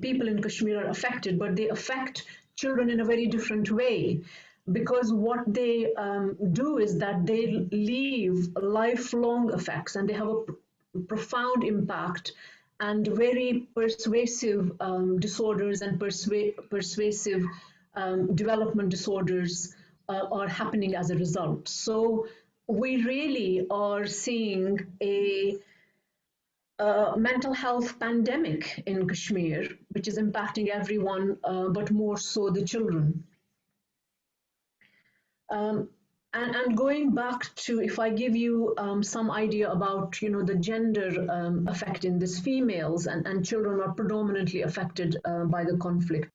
Speaker 5: people in Kashmir are affected, but they affect children in a very different way. Because what they do is that they leave lifelong effects, and they have a profound impact, and very persuasive disorders and persuasive development disorders are happening as a result. So we really are seeing a mental health pandemic in Kashmir, which is impacting everyone, but more so the children. And going back to, if I give you some idea about, the gender effect in this, females and children are predominantly affected by the conflict.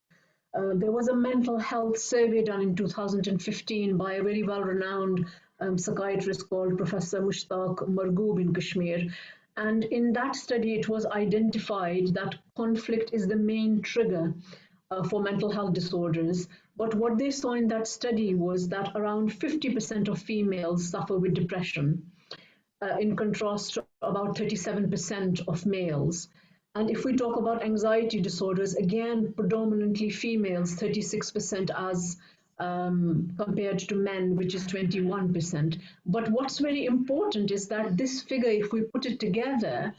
Speaker 5: There was a mental health survey done in 2015 by a very well-renowned psychiatrist called Professor Mushtaq Margoob in Kashmir. And in that study, it was identified that conflict is the main trigger for mental health disorders. But what they saw in that study was that around 50% of females suffer with depression, in contrast to about 37% of males. And if we talk about anxiety disorders, again, predominantly females, 36% as compared to men, which is 21%. But what's very important is that this figure, if we put it together,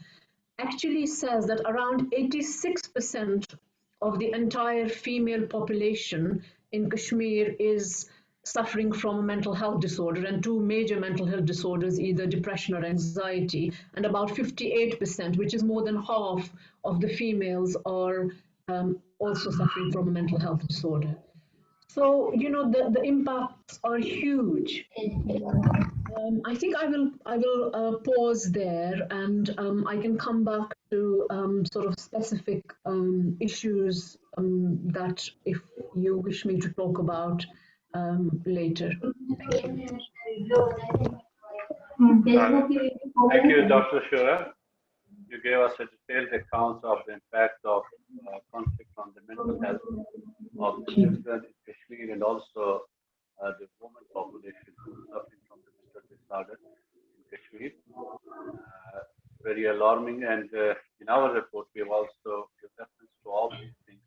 Speaker 5: actually says that around 86% of the entire female population in Kashmir is suffering from a mental health disorder, and two major mental health disorders, either depression or anxiety, and about 58%, which is more than half of the females, are also suffering from a mental health disorder. So, the impacts are huge. I think I will pause there, and I can come back to sort of specific issues that if you wish me to talk about later. Thank you.
Speaker 1: Thank you, Dr. Shura. You gave us a detailed account of the impact of conflict on the mental health of the children in Kashmir, and also the women population who are suffering from the mental disorder in Kashmir. Very alarming, and in our report we have also given reference to all these things,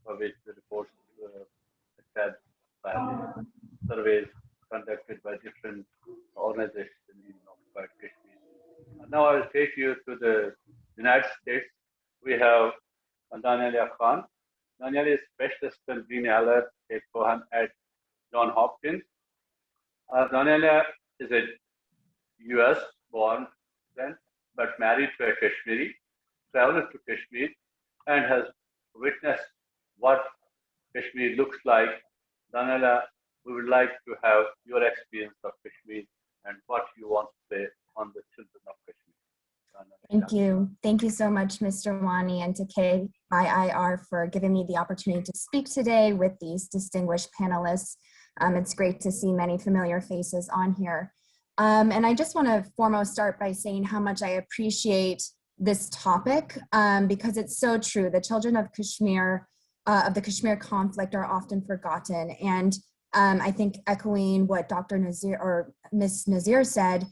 Speaker 1: for which the reports said by surveys conducted by different organizations in occupied Kashmir. Now I will take you to the United States. We have Daniela Khan. Daniela is specialist in Green Alert Cohen at Johns Hopkins. Daniela is a U.S. born then, but married to a Kashmiri, traveled to Kashmir, and has witnessed what Kashmir looks like. Daniela, we would like to have your experience of Kashmir and what you want to say on the children of Kashmir.
Speaker 6: Thank you. Thank you so much, Mr. Wani, and to KIIR for giving me the opportunity to speak today with these distinguished panelists. It's great to see many familiar faces on here. And I just want to foremost start by saying how much I appreciate this topic because it's so true. The children of Kashmir, of the Kashmir conflict, are often forgotten. And I think echoing what Dr. Nazir or Ms. Nazir said,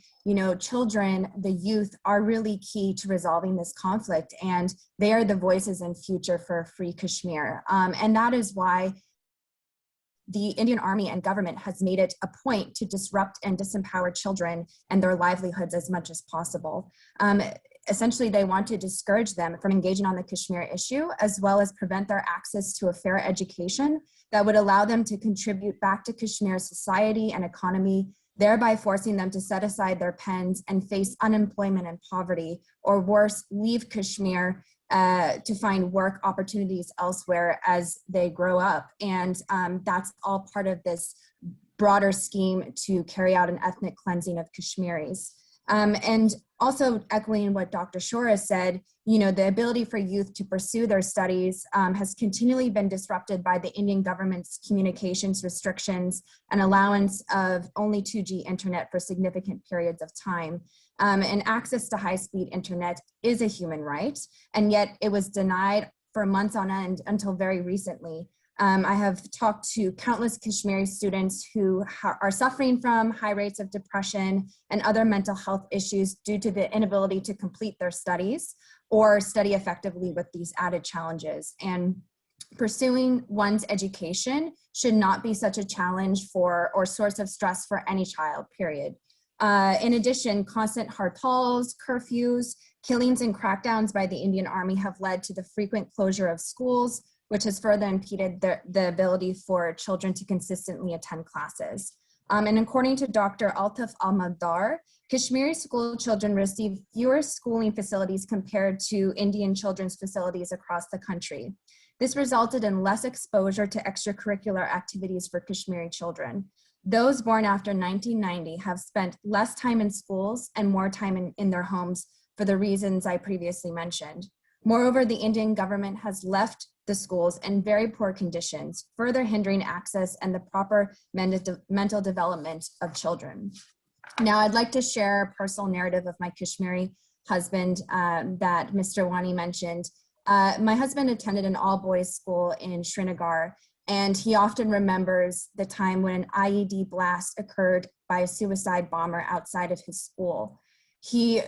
Speaker 6: children, the youth are really key to resolving this conflict, and they are the voices and future for a free Kashmir. And that is why the Indian Army and government has made it a point to disrupt and disempower children and their livelihoods as much as possible. Essentially, they want to discourage them from engaging on the Kashmir issue, as well as prevent their access to a fair education that would allow them to contribute back to Kashmir's society and economy, thereby forcing them to set aside their pens and face unemployment and poverty, or worse, leave Kashmir to find work opportunities elsewhere as they grow up. And that's all part of this broader scheme to carry out an ethnic cleansing of Kashmiris. And also echoing what Dr. Shura said, the ability for youth to pursue their studies has continually been disrupted by the Indian government's communications restrictions and allowance of only 2G internet for significant periods of time. And access to high-speed internet is a human right, and yet it was denied for months on end until very recently. I have talked to countless Kashmiri students who are suffering from high rates of depression and other mental health issues due to the inability to complete their studies or study effectively with these added challenges. And pursuing one's education should not be such a challenge or source of stress for any child, period. In addition, constant hartals, curfews, killings, and crackdowns by the Indian Army have led to the frequent closure of schools, which has further impeded the ability for children to consistently attend classes. And according to Dr. Altaf Almadar, Kashmiri school children receive fewer schooling facilities compared to Indian children's facilities across the country. This resulted in less exposure to extracurricular activities for Kashmiri children. Those born after 1990 have spent less time in schools and more time in their homes for the reasons I previously mentioned. Moreover, the Indian government has left the schools in very poor conditions, further hindering access and the proper mental development of children. Now, I'd like to share a personal narrative of my Kashmiri husband that Mr. Wani mentioned. My husband attended an all-boys school in Srinagar, and he often remembers the time when an IED blast occurred by a suicide bomber outside of his school. He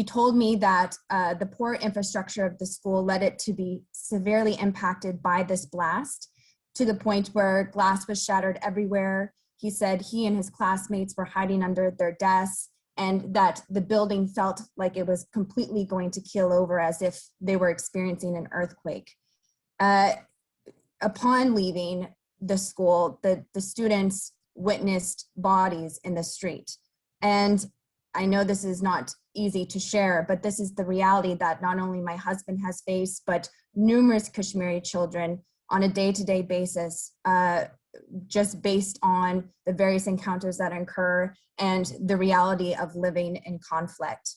Speaker 6: told me that the poor infrastructure of the school led it to be severely impacted by this blast, to the point where glass was shattered everywhere. He said he and his classmates were hiding under their desks, and that the building felt like it was completely going to keel over, as if they were experiencing an earthquake. Upon leaving the school, the students witnessed bodies in the street. And I know this is not easy to share, but this is the reality that not only my husband has faced, but numerous Kashmiri children on a day-to-day basis, just based on the various encounters that occur and the reality of living in conflict.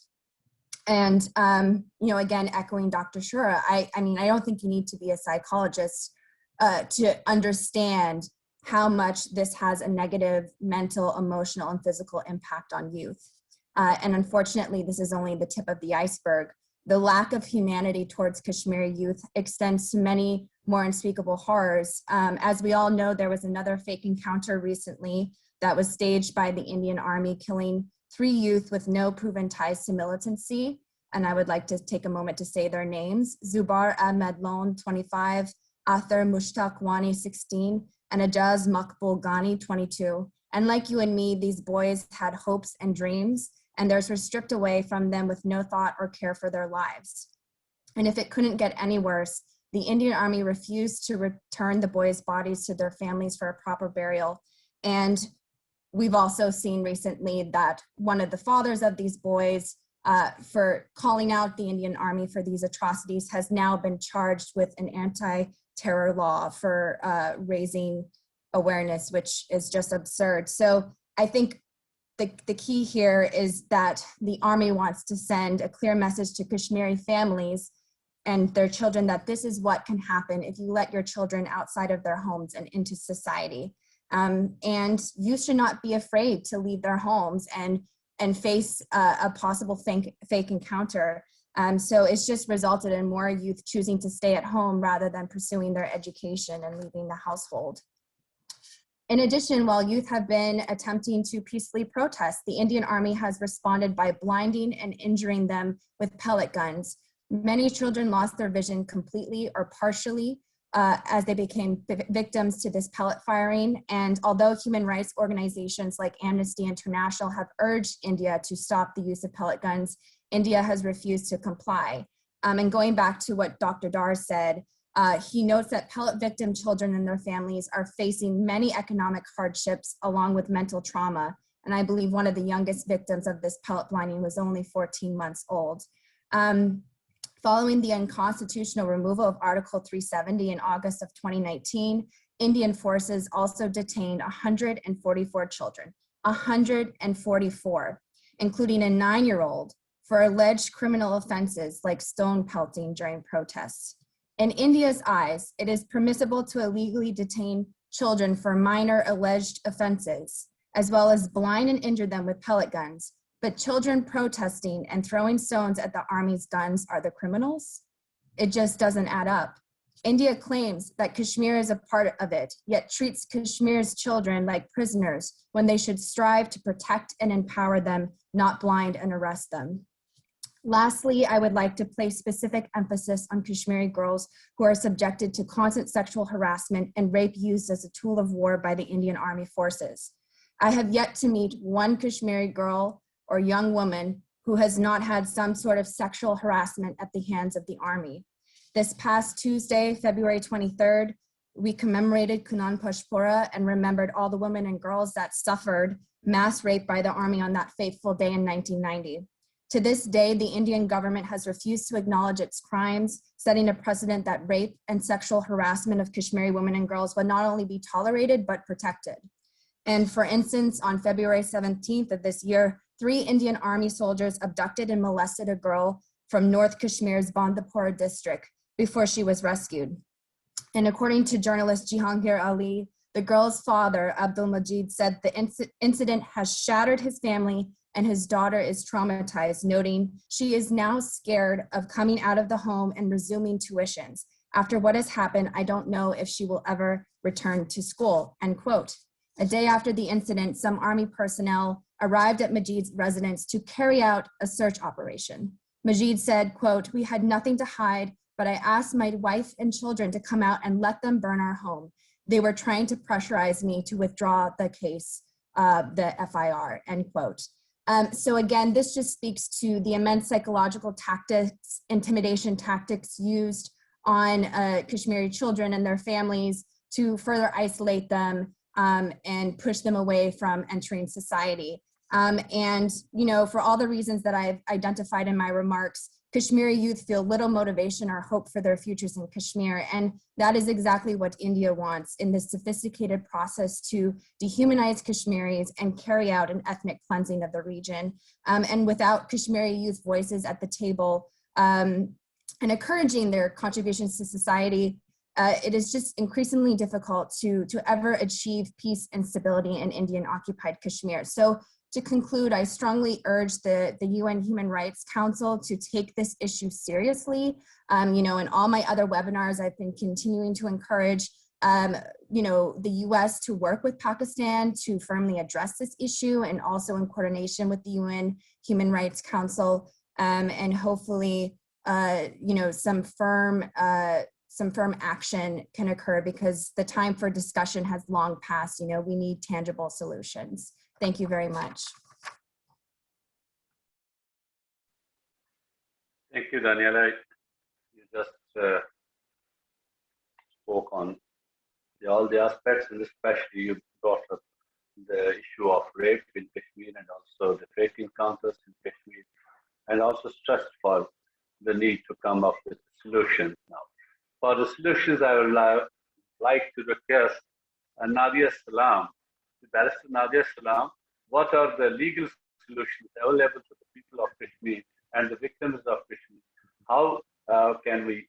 Speaker 6: And, again, echoing Dr. Shura, I mean, I don't think you need to be a psychologist to understand how much this has a negative mental, emotional, and physical impact on youth. And unfortunately, this is only the tip of the iceberg. The lack of humanity towards Kashmiri youth extends to many more unspeakable horrors. As we all know, there was another fake encounter recently that was staged by the Indian Army, killing 3 youth with no proven ties to militancy. And I would like to take a moment to say their names: Zubar Ahmed Lone, 25, Athar Mushtaq Wani, 16, and Ajaz Makbul Ghani, 22. And like you and me, these boys had hopes and dreams, and they're stripped away from them with no thought or care for their lives. And if it couldn't get any worse, the Indian Army refused to return the boys' bodies to their families for a proper burial. And we've also seen recently that one of the fathers of these boys, for calling out the Indian Army for these atrocities, has now been charged with an anti-terror law for raising awareness, which is just absurd. So I think the key here is that the Army wants to send a clear message to Kashmiri families and their children that this is what can happen if you let your children outside of their homes and into society. And youth should not be afraid to leave their homes and face a possible fake encounter. So it's just resulted in more youth choosing to stay at home rather than pursuing their education and leaving the household. In addition, while youth have been attempting to peacefully protest, the Indian Army has responded by blinding and injuring them with pellet guns. Many children lost their vision completely or partially as they became victims to this pellet firing. And although human rights organizations like Amnesty International have urged India to stop the use of pellet guns, India has refused to comply. And going back to what Dr. Dar said, he notes that pellet victim children and their families are facing many economic hardships along with mental trauma. And I believe one of the youngest victims of this pellet blinding was only 14 months old. Following the unconstitutional removal of Article 370 in August of 2019, Indian forces also detained 144 children, 144, including a 9-year-old, for alleged criminal offenses like stone pelting during protests. In India's eyes, it is permissible to illegally detain children for minor alleged offenses, as well as blind and injure them with pellet guns. But children protesting and throwing stones at the Army's guns are the criminals? It just doesn't add up. India claims that Kashmir is a part of it, yet treats Kashmir's children like prisoners when they should strive to protect and empower them, not blind and arrest them. Lastly, I would like to place specific emphasis on Kashmiri girls who are subjected to constant sexual harassment and rape used as a tool of war by the Indian Army forces. I have yet to meet one Kashmiri girl or young woman who has not had some sort of sexual harassment at the hands of the Army. This past Tuesday, February 23rd, we commemorated Kunan Pashpura and remembered all the women and girls that suffered mass rape by the Army on that fateful day in 1990. To this day, the Indian government has refused to acknowledge its crimes, setting a precedent that rape and sexual harassment of Kashmiri women and girls will not only be tolerated, but protected. And for instance, on February 17th of this year, 3 Indian Army soldiers abducted and molested a girl from North Kashmir's Bandipora district before she was rescued. And according to journalist Jihangir Ali, the girl's father, Abdul Majid, said the incident has shattered his family and his daughter is traumatized, noting, "She is now scared of coming out of the home and resuming tuitions. After what has happened, I don't know if she will ever return to school," end quote. A day after the incident, some Army personnel arrived at Majid's residence to carry out a search operation. Majid said, quote, "We had nothing to hide, but I asked my wife and children to come out and let them burn our home. They were trying to pressurize me to withdraw the case, the FIR," end quote. So again, this just speaks to the immense psychological tactics, intimidation tactics used on Kashmiri children and their families to further isolate them and push them away from entering society. And, you know, for all the reasons that I've identified in my remarks, Kashmiri youth feel little motivation or hope for their futures in Kashmir. And that is exactly what India wants in this sophisticated process to dehumanize Kashmiris and carry out an ethnic cleansing of the region. And without Kashmiri youth voices at the table and encouraging their contributions to society, it is just increasingly difficult to ever achieve peace and stability in Indian occupied Kashmir. So to conclude, I strongly urge the UN Human Rights Council to take this issue seriously. You know, in all my other webinars, I've been continuing to encourage, you know, the US to work with Pakistan to firmly address this issue, and also in coordination with the UN Human Rights Council, and hopefully, you know, some firm action can occur, because the time for discussion has long passed. You know, we need tangible solutions. Thank you very much.
Speaker 1: Thank you, Daniela. You just spoke on all the aspects, and especially you brought up the issue of rape in Kashmir and also the rape encounters in Kashmir, and also stressed for the need to come up with solutions now. For the solutions, I would like to request Nadia Salam, Barrister Nadia Salam, what are the legal solutions available to the people of Kashmir and the victims of Kashmir? How can we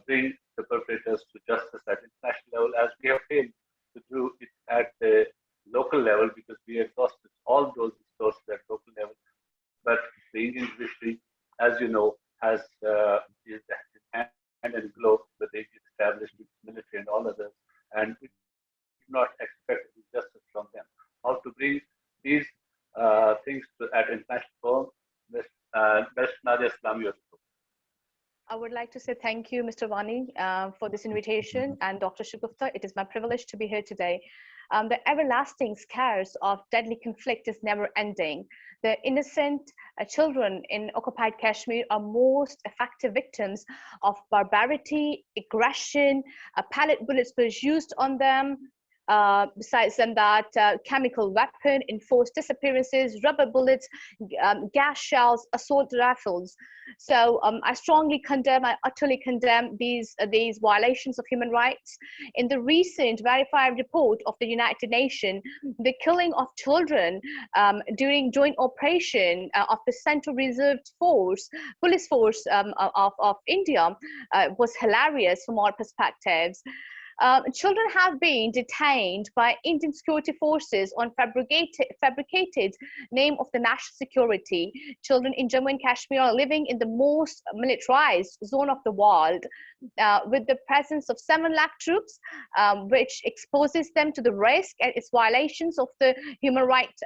Speaker 1: bring the perpetrators to justice at international level, as we have failed to do it at the local level, because we exhausted all those resources at local level. But the Indian judiciary, as you know, has is hand and glove with the established military and all others, and we do not expect justice from them. How to bring these things at international forum? Best Nadia Islam.
Speaker 7: I would like to say thank you, Mr. Wani, for this invitation, and Dr. Shugufta. It is my privilege to be here today. The everlasting scars of deadly conflict is never ending. The innocent children in occupied Kashmir are most effective victims of barbarity, aggression. Pellet bullets were used on them. Besides them, that chemical weapon, enforced disappearances, rubber bullets, gas shells, assault rifles. So I strongly condemn, I utterly condemn these violations of human rights. In the recent verified report of the United Nations, the killing of children during joint operation of the Central Reserve Force, police force of India was hilarious from all perspectives. Children have been detained by Indian security forces on fabricated name of the national security. Children in Jammu and Kashmir are living in the most militarized zone of the world, with the presence of 7 lakh troops, which exposes them to the risk and its violations of the human rights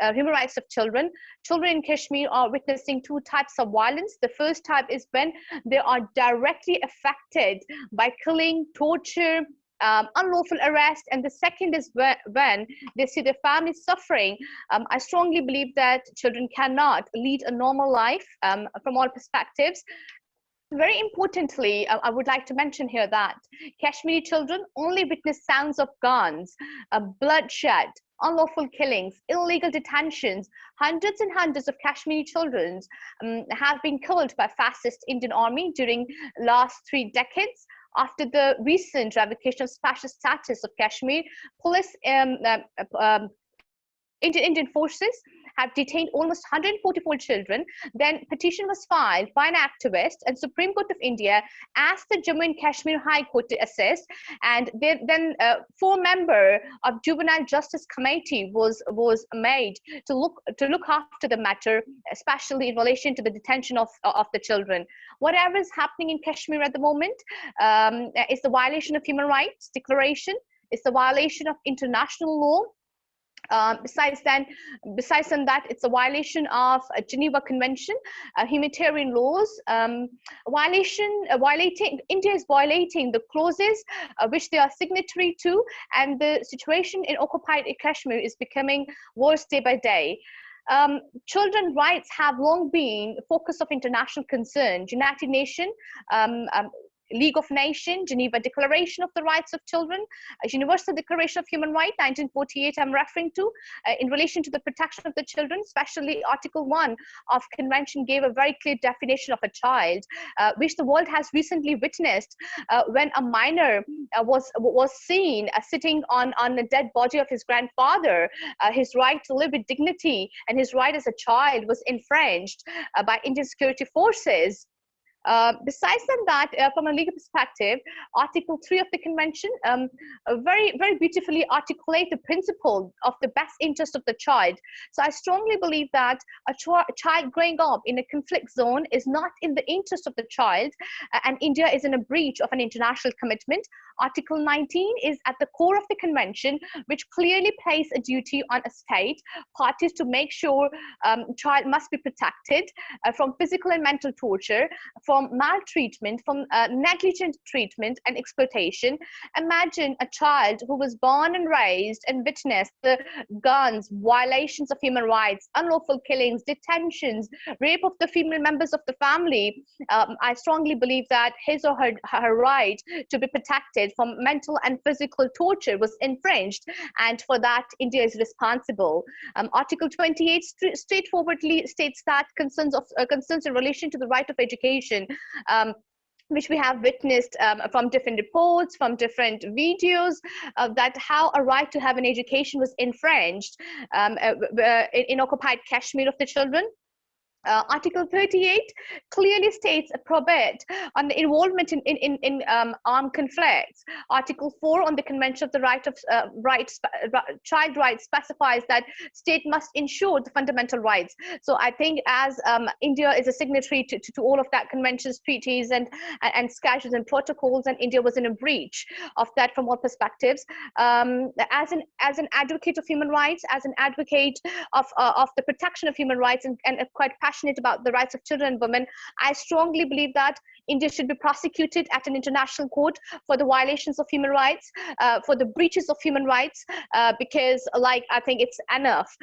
Speaker 7: of children. Children in Kashmir are witnessing 2 types of violence. The first type is when they are directly affected by killing, torture, unlawful arrest, and the second is when they see their family suffering. I strongly believe that children cannot lead a normal life from all perspectives. Very importantly, I would like to mention here that Kashmiri children only witness sounds of guns, bloodshed, unlawful killings, illegal detentions. Hundreds and hundreds of Kashmiri children have been killed by fascist Indian army during last 3 decades. After the recent revocation of special status of Kashmir, police Indian forces have detained almost 144 children. Then petition was filed by an activist, and Supreme Court of India asked the Jammu and Kashmir High Court to assist. And then 4-member of Juvenile Justice Committee was made to look after the matter, especially in relation to the detention of the children. Whatever is happening in Kashmir at the moment is the violation of human rights declaration. It's the violation of international law. Besides that, it's a violation of Geneva Convention, humanitarian laws. India is violating the clauses which they are signatory to, and the situation in occupied Kashmir is becoming worse day by day. Children's rights have long been focus of international concern. United Nations, League of Nations, Geneva Declaration of the Rights of Children, Universal Declaration of Human Rights, 1948 I'm referring to, in relation to the protection of the children, especially Article 1 of Convention gave a very clear definition of a child, which the world has recently witnessed when a minor was seen sitting on the dead body of his grandfather. His right to live with dignity and his right as a child was infringed by Indian security forces. Besides that, from a legal perspective, Article 3 of the Convention very, very beautifully articulate the principle of the best interest of the child. So I strongly believe that a child growing up in a conflict zone is not in the interest of the child, and India is in a breach of an international commitment. Article 19 is at the core of the Convention, which clearly places a duty on a state parties to make sure child must be protected from physical and mental torture, from maltreatment, from negligent treatment and exploitation. Imagine a child who was born and raised and witnessed the guns, violations of human rights, unlawful killings, detentions, rape of the female members of the family. I strongly believe that his or her right to be protected from mental and physical torture was infringed, and for that India is responsible. Article 28 straightforwardly states that concerns in relation to the right of education, which we have witnessed from different reports, from different videos, that how a right to have an education was infringed in occupied Kashmir of the children. Article 38 clearly states a prohibit on the involvement in armed conflicts. Article 4 on the Convention of the Child Rights specifies that state must ensure the fundamental rights. So I think as India is a signatory to all of that conventions, treaties, and statutes and protocols, and India was in a breach of that from all perspectives. As an advocate of human rights, as an advocate of the protection of human rights, and quite passionate about the rights of children and women, I strongly believe that India should be prosecuted at an international court for the violations of human rights, for the breaches of human rights, because I think it's enough.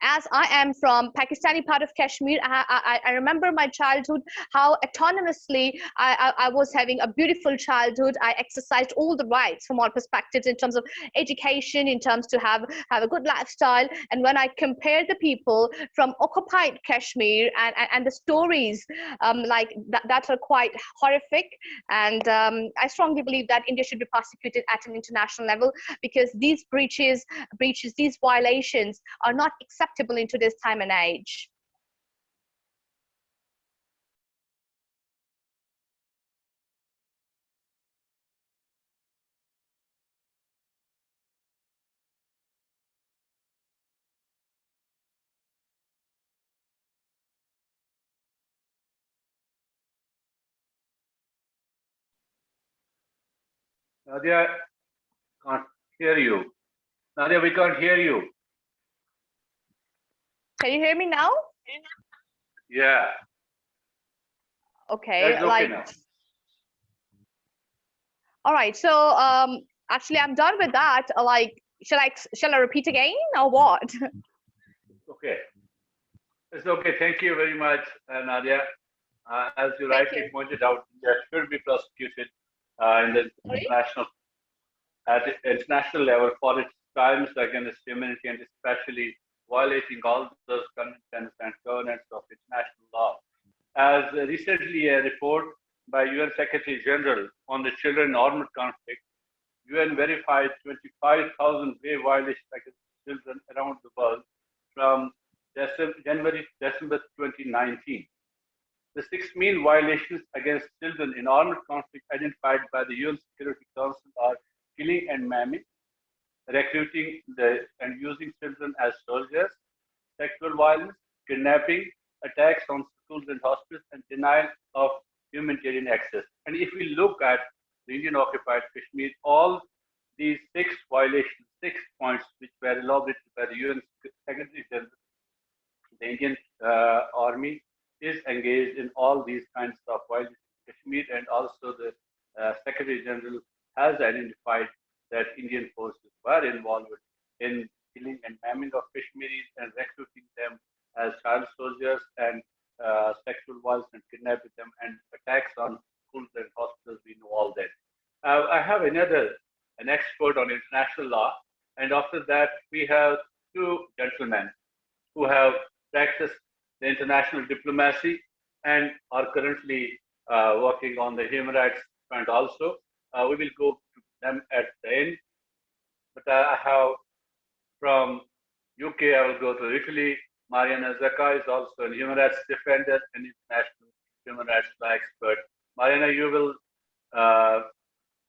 Speaker 7: As I am from Pakistani part of Kashmir, I remember my childhood, how autonomously I was having a beautiful childhood. I exercised all the rights from all perspectives in terms of education, in terms to have a good lifestyle. And when I compare the people from occupied Kashmir and the stories that are quite horrific, and I strongly believe that India should be prosecuted at an international level, because these breaches, these violations are not acceptable in today's time and age.
Speaker 1: Nadia, can't hear you. Nadia, we can't hear you.
Speaker 7: Can you hear me now?
Speaker 1: Yeah.
Speaker 7: Okay.
Speaker 1: That's okay now.
Speaker 7: All right. So actually, I'm done with that. Shall I repeat again or what?
Speaker 1: Okay. It's okay. Thank you very much, Nadia. As you rightly pointed out, India should be prosecuted in the international level for its crimes against humanity, and especially violating all those conventions and covenants of international law. As recently a report by UN Secretary General on the children in armed conflict, UN verified 25,000 grave violations against children around the world from January to December 2019. The six main violations against children in armed conflict identified by the UN Security Council are killing and maiming, recruiting and using children as soldiers, sexual violence, kidnapping, attacks on schools and hospitals, and denial of humanitarian access. And if we look at the Indian occupied Kashmir, all these six violations, 6 points which were elaborated by the UN Secretary General, the Indian Army is engaged in all these kinds of violations in Kashmir, and also the Secretary General has identified that Indian forces were involved in killing and maiming of Kashmiris and recruiting them as child soldiers, and sexual violence and kidnapping them, and attacks on schools and hospitals. We know all that. I have an expert on international law, and after that we have two gentlemen who have practiced the international diplomacy and are currently working on the human rights front also. We will go to them at the end. But I have from UK, I will go to Italy. Mariana Zaka is also a human rights defender and international human rights law expert. Mariana, you will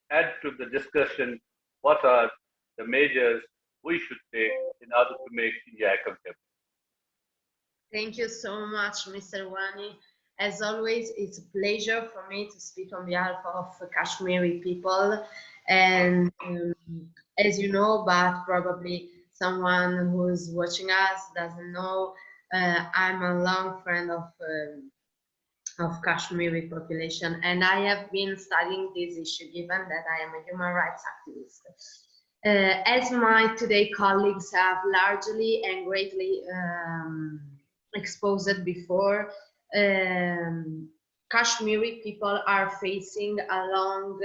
Speaker 1: add to the discussion what are the measures we should take in order to make India accountable.
Speaker 8: Thank you so much, Mr. Wani. As always, it's a pleasure for me to speak on behalf of Kashmiri people. And as you know, but probably someone who's watching us doesn't know, I'm a long friend of Kashmiri population, and I have been studying this issue given that I am a human rights activist. As my today colleagues have largely and greatly exposed before, Kashmiri people are facing a long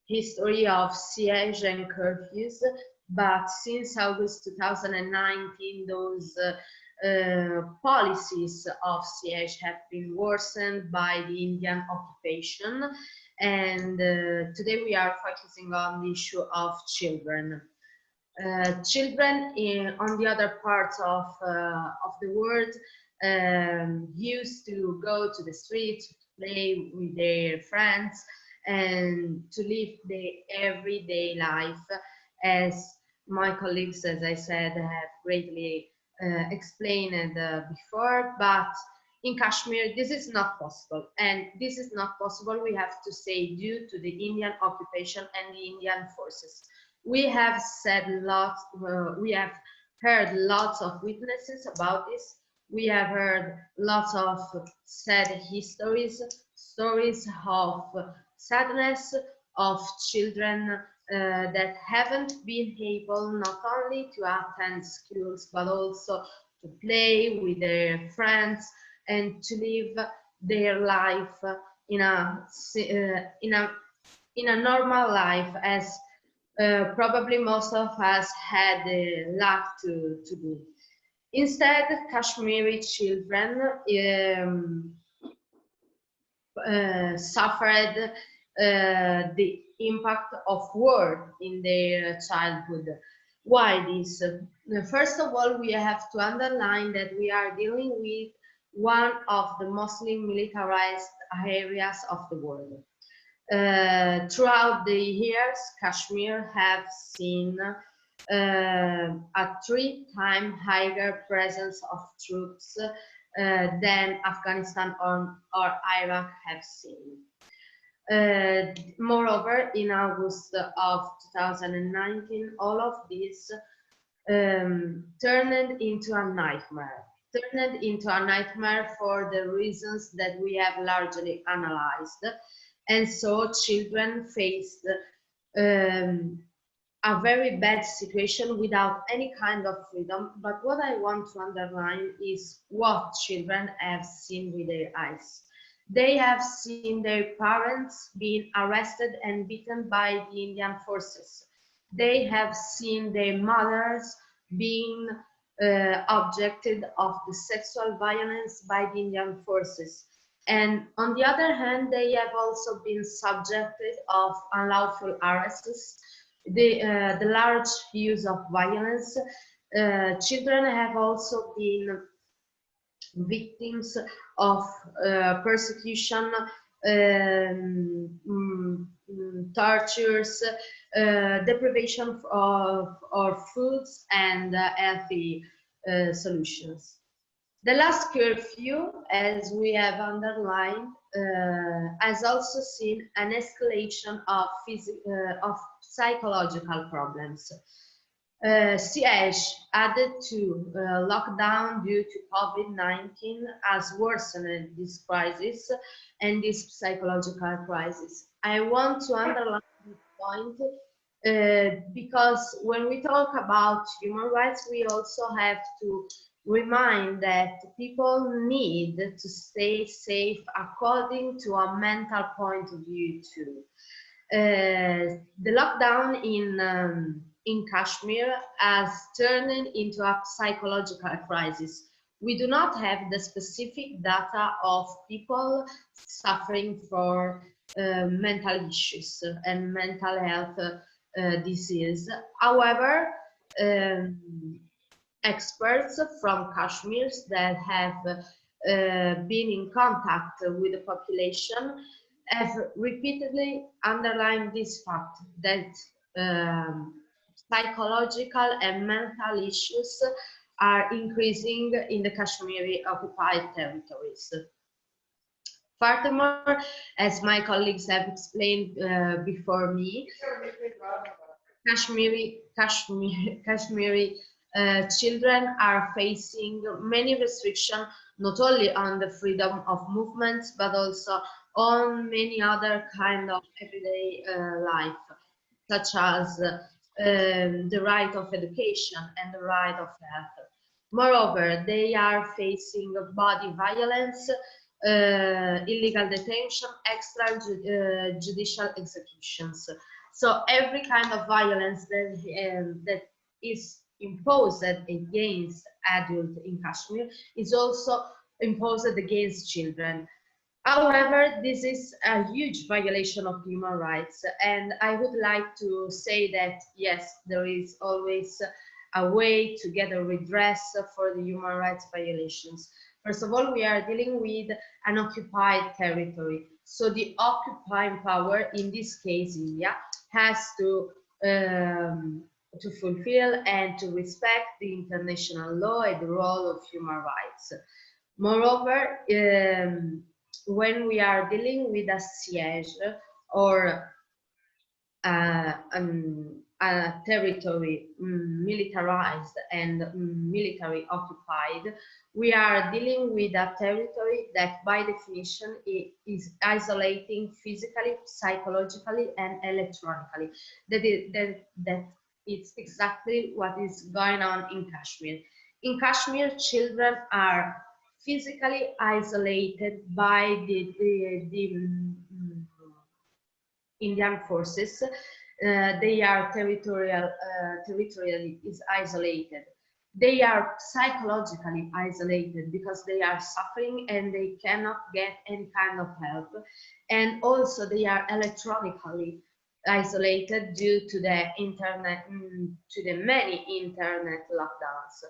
Speaker 8: history of siege and curfews, but since August 2019, those policies of siege have been worsened by the Indian occupation, and today we are focusing on the issue of children. Children on the other parts of the world used to go to the streets, to play with their friends, and to live their everyday life, as my colleagues, as I said, have greatly explained before. But in Kashmir, this is not possible, and this is not possible, we have to say, due to the Indian occupation and the Indian forces. We have said lots, we have heard lots of witnesses about this. We have heard lots of sad histories, stories of sadness of children that haven't been able not only to attend schools, but also to play with their friends and to live their life in a normal life, as probably most of us had the luck to do. Instead, Kashmiri children suffered the impact of war in their childhood. Why this? First of all, we have to underline that we are dealing with one of the mostly militarized areas of the world. Throughout the years, Kashmir have seen a 3-time higher presence of troops than Afghanistan or Iraq have seen. Moreover, in August of 2019, all of this turned into a nightmare. For the reasons that we have largely analyzed. And so children faced a very bad situation without any kind of freedom. But what I want to underline is what children have seen with their eyes. They have seen their parents being arrested and beaten by the Indian forces. They have seen their mothers being objected of the sexual violence by the Indian forces. And on the other hand, they have also been subjected of unlawful arrests, the large use of violence, Children have also been victims of persecution, tortures, deprivation of foods and healthy solutions. The last curfew, as we have underlined, has also seen an escalation of psychological problems. Siege added to lockdown due to COVID-19 has worsened this crisis and this psychological crisis. I want to underline this point because when we talk about human rights, we also have to remind that people need to stay safe according to a mental point of view too. The lockdown in Kashmir has turned into a psychological crisis. We do not have the specific data of people suffering from mental issues and mental health disease. However, experts from Kashmir that have been in contact with the population have repeatedly underlined this fact that psychological and mental issues are increasing in the Kashmiri occupied territories. Furthermore, as my colleagues have explained before me, Kashmiri children are facing many restrictions, not only on the freedom of movement, but also on many other kind of everyday life, such as the right of education and the right of health. Moreover, they are facing body violence, illegal detention, extrajudicial executions. So every kind of violence that is imposed against adults in Kashmir is also imposed against children. However, this is a huge violation of human rights, and I would like to say that yes, there is always a way to get a redress for the human rights violations. First of all, we are dealing with an occupied territory. So the occupying power, in this case India, has to fulfill and to respect the international law and the role of human rights. Moreover, when we are dealing with a siege or a territory militarized and military occupied, we are dealing with a territory that by definition is isolating physically, psychologically and electronically. That it's exactly what is going on in Kashmir. In Kashmir, children are physically isolated by the Indian forces. They are territorially isolated. They are psychologically isolated because they are suffering and they cannot get any kind of help. And also they are electronically isolated due to the internet, to the many internet lockdowns.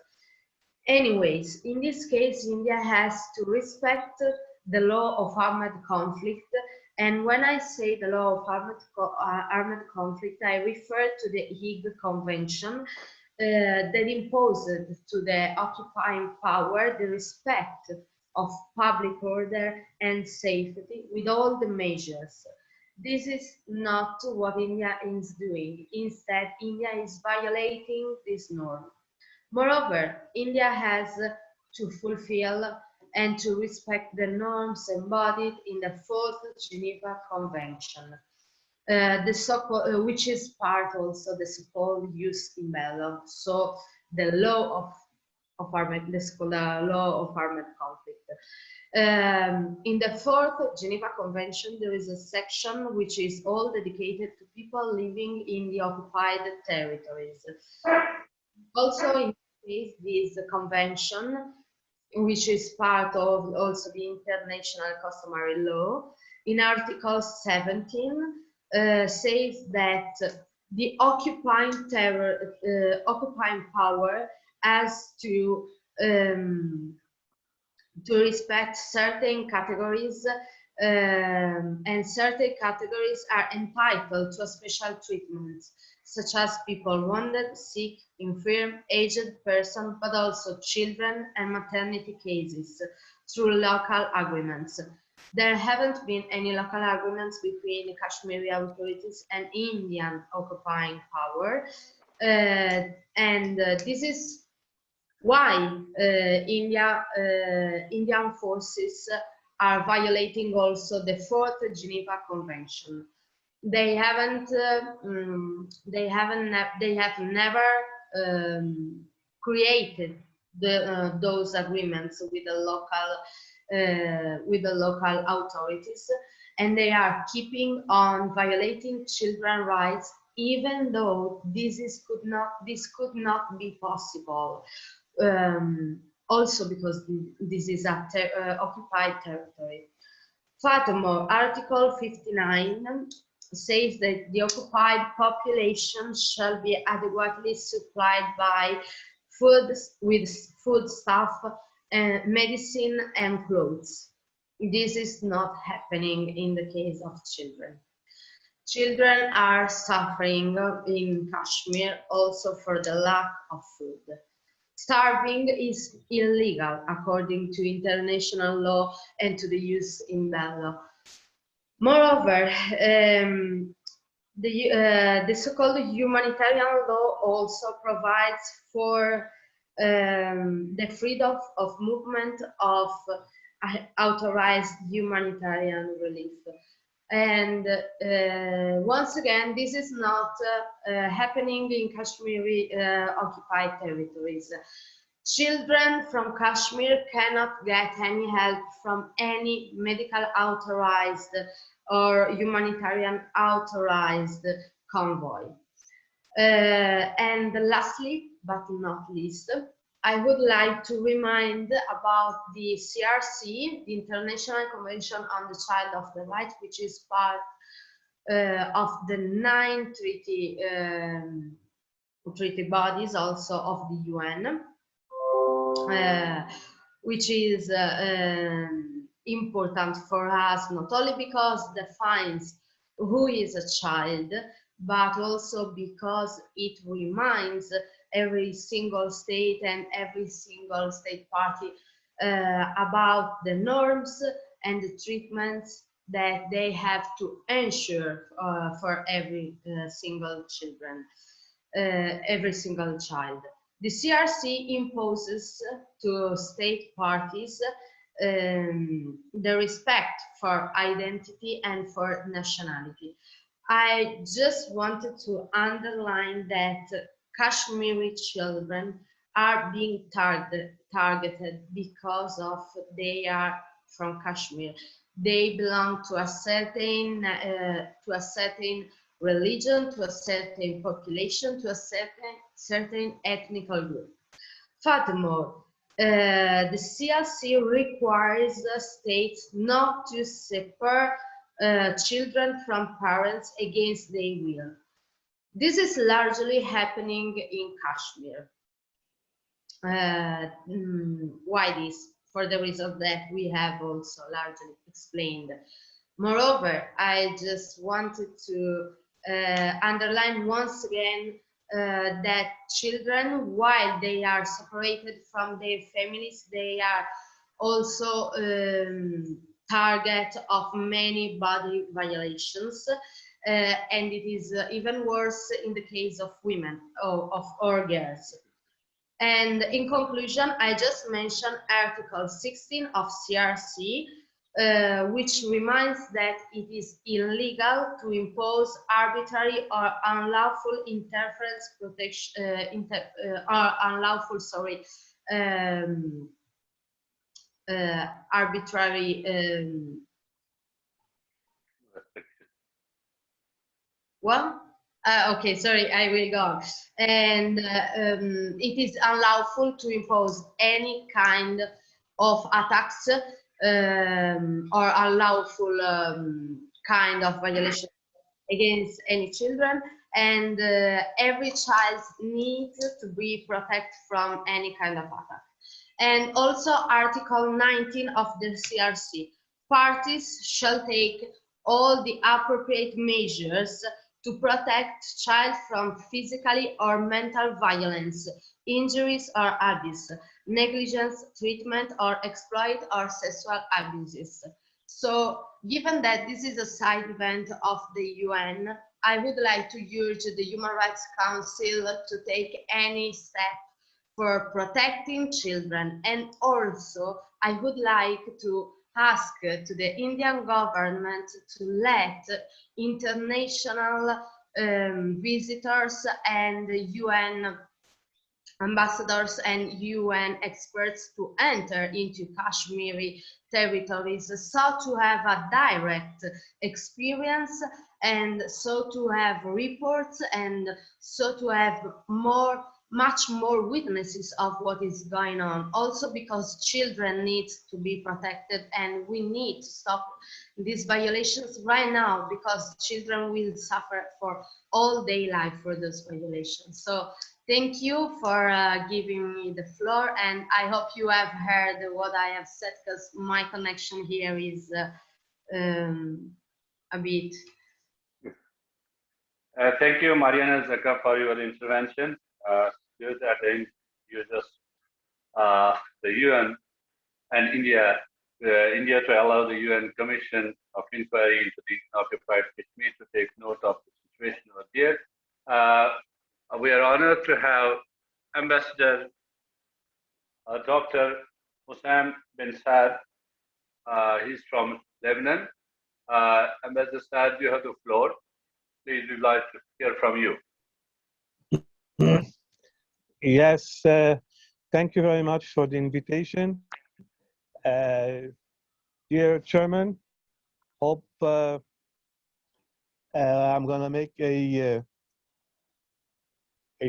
Speaker 8: Anyways, in this case, India has to respect the law of armed conflict. And when I say the law of armed conflict, I refer to the Hague Convention that imposed to the occupying power the respect of public order and safety with all the measures. This is not what India is doing. Instead, India is violating this norm. Moreover, India has to fulfill and to respect the norms embodied in the 4th Geneva Convention, which is part also the so-called jus in bello, so the law of armed conflict. In the 4th Geneva Convention, there is a section which is all dedicated to people living in the occupied territories. Also, in this convention, which is part of also the international customary law, in Article 17 says that the occupying power as to respect certain categories, and certain categories are entitled to a special treatment, such as people wounded, sick, infirm, aged person, but also children and maternity cases through local agreements. There haven't been any local agreements between the Kashmiri authorities and Indian occupying power, and this is why Indian forces are violating also the Fourth Geneva Convention. They have never created those agreements with the local authorities, and they are keeping on violating children's rights, even though this could not be possible. Also because this is a occupied territory. Furthermore, Article 59 says that the occupied population shall be adequately supplied by foodstuff, medicine and clothes. This is not happening in the case of children. Children are suffering in Kashmir also for the lack of food. Starving is illegal according to international law and to the use in that law. Moreover, the so-called humanitarian law also provides for the freedom of movement of authorized humanitarian relief. And once again, this is not happening in Kashmiri occupied territories. Children from Kashmir cannot get any help from any medical authorized or humanitarian authorized convoy. And lastly, but not least, I would like to remind about the CRC, the International Convention on the Child of the Rights, which is part of the 9 treaty bodies also of the UN, which is important for us, not only because it defines who is a child, but also because it reminds every single state and every single state party about the norms and the treatments that they have to ensure for every single child. The CRC imposes to state parties the respect for identity and for nationality. I just wanted to underline that Kashmiri children are being targeted because of they are from Kashmir. They belong to a certain religion, to a certain population, to a certain ethnic group. Furthermore, the CRC requires the states not to separate children from parents against their will. This is largely happening in Kashmir. Why this? For the reason that we have also largely explained. Moreover, I just wanted to underline once again that children, while they are separated from their families, they are also target of many body violations, and it is even worse in the case of women or girls. And in conclusion, I just mentioned Article 16 of CRC, which reminds that it is illegal to impose arbitrary or unlawful interference, protection, or unlawful, arbitrary. Well, okay, sorry, I will go on. And it is unlawful to impose any kind of attacks or unlawful kind of violation against any children, and every child needs to be protected from any kind of attack. And also Article 19 of the CRC. Parties shall take all the appropriate measures to protect child from physically or mental violence, injuries or abuse, negligence, treatment or exploit or sexual abuses. So given that this is a side event of the UN, I would like to urge the Human Rights Council to take any step for protecting children. And also, I would like to ask to the Indian government to let international visitors and UN ambassadors and UN experts to enter into Kashmiri territories, so to have a direct experience and so to have reports and so to have much more witnesses of what is going on. Also because children need to be protected and we need to stop these violations right now because children will suffer for all day life for those violations. So thank you for giving me the floor, and I hope you have heard what I have said because my connection here is a bit.
Speaker 1: Thank you, Mariana Zaka, for your intervention. Good, I think you just the UN and India to allow the UN Commission of Inquiry into the occupied Kashmir to take note of the situation over there. We are honored to have Ambassador Dr. Hussein bin Saad. He's from Lebanon. Ambassador Saad, you have the floor. Please, we'd like to hear from you.
Speaker 9: Yes, thank you very much for the invitation. Dear Chairman, hope I'm going to make a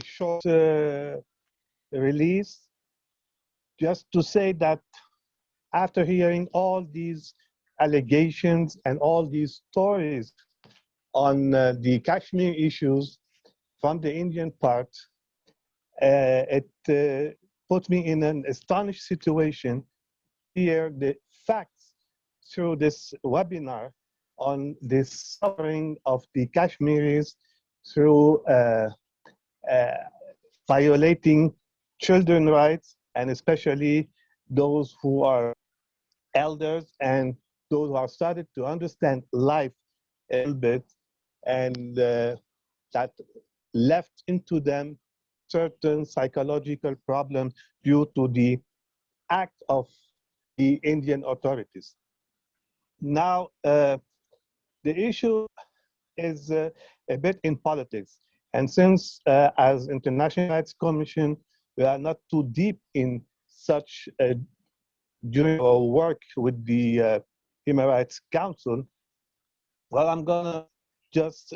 Speaker 9: short release just to say that after hearing all these allegations and all these stories on the Kashmir issues from the Indian part, it put me in an astonished situation to hear the facts through this webinar on the suffering of the Kashmiris through violating children's rights, and especially those who are elders and those who have started to understand life a little bit, and that left into them certain psychological problems due to the act of the Indian authorities. Now, the issue is a bit in politics. And since as International Rights Commission, we are not too deep in such doing our work with the Human Rights Council, well, I'm gonna just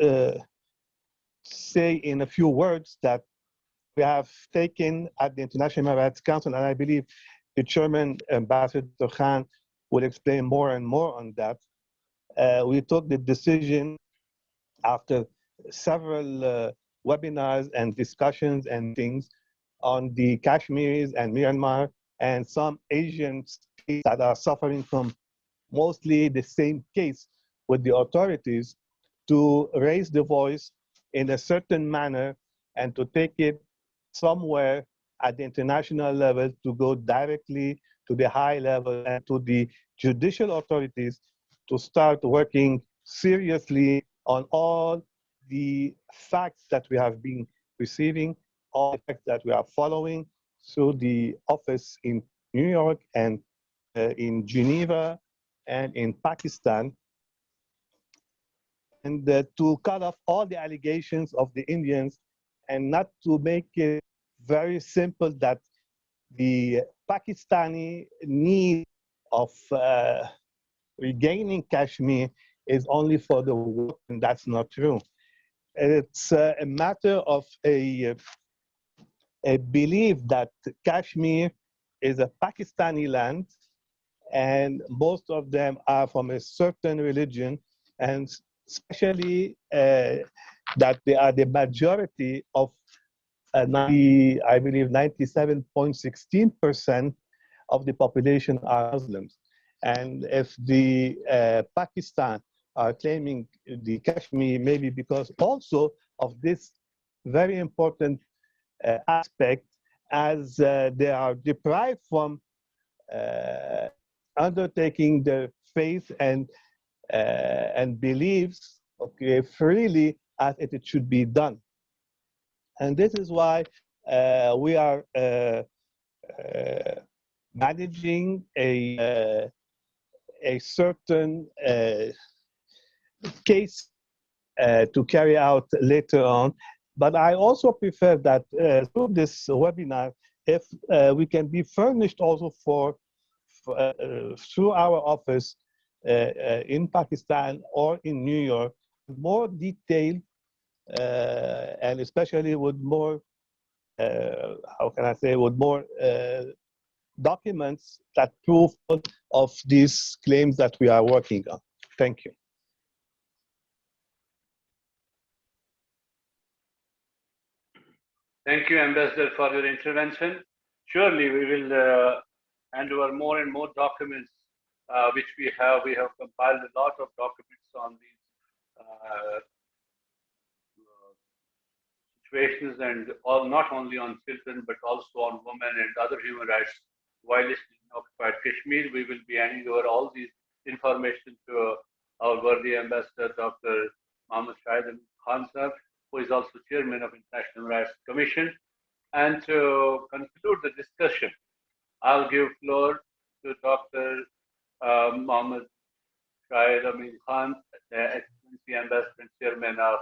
Speaker 9: say in a few words that we have taken at the International Human Rights Council, and I believe the Chairman, Ambassador Khan, will explain more and more on that. We took the decision after several webinars and discussions and things on the Kashmiris and Myanmar and some Asian states that are suffering from mostly the same case with the authorities, to raise the voice in a certain manner and to take it somewhere at the international level, to go directly to the high level and to the judicial authorities to start working seriously on all the facts that we have been receiving, all the facts that we are following through the office in New York and in Geneva and in Pakistan, and to cut off all the allegations of the Indians and not to make it very simple that the Pakistani need of regaining Kashmir is only for the war, and that's not true. It's a matter of a belief that Kashmir is a Pakistani land, and most of them are from a certain religion, and especially that they are the majority of I believe 97.16% of the population are Muslims. And if the Pakistan are claiming the Kashmir, maybe because also of this very important aspect, as they are deprived from undertaking their faith and beliefs, okay, freely as it should be done. And this is why we are managing a certain case to carry out later on. But I also prefer that through this webinar, if we can be furnished also through our office in Pakistan or in New York, more detailed and especially with more, how can I say, with more documents that prove of these claims that we are working on. Thank you.
Speaker 1: Thank you, Ambassador, for your intervention. Surely we will hand over more and more documents which we have. We have compiled a lot of documents on these situations, and not only on children, but also on women and other human rights violations in occupied Kashmir. We will be handing over all these information to our worthy Ambassador, Dr. Mohammed Shahid Khan Sahib, who is also Chairman of International Human Rights Commission. And to conclude the discussion, I'll give floor to Dr. Mohammed Shahid Khan, the Excellency Ambassador and Chairman of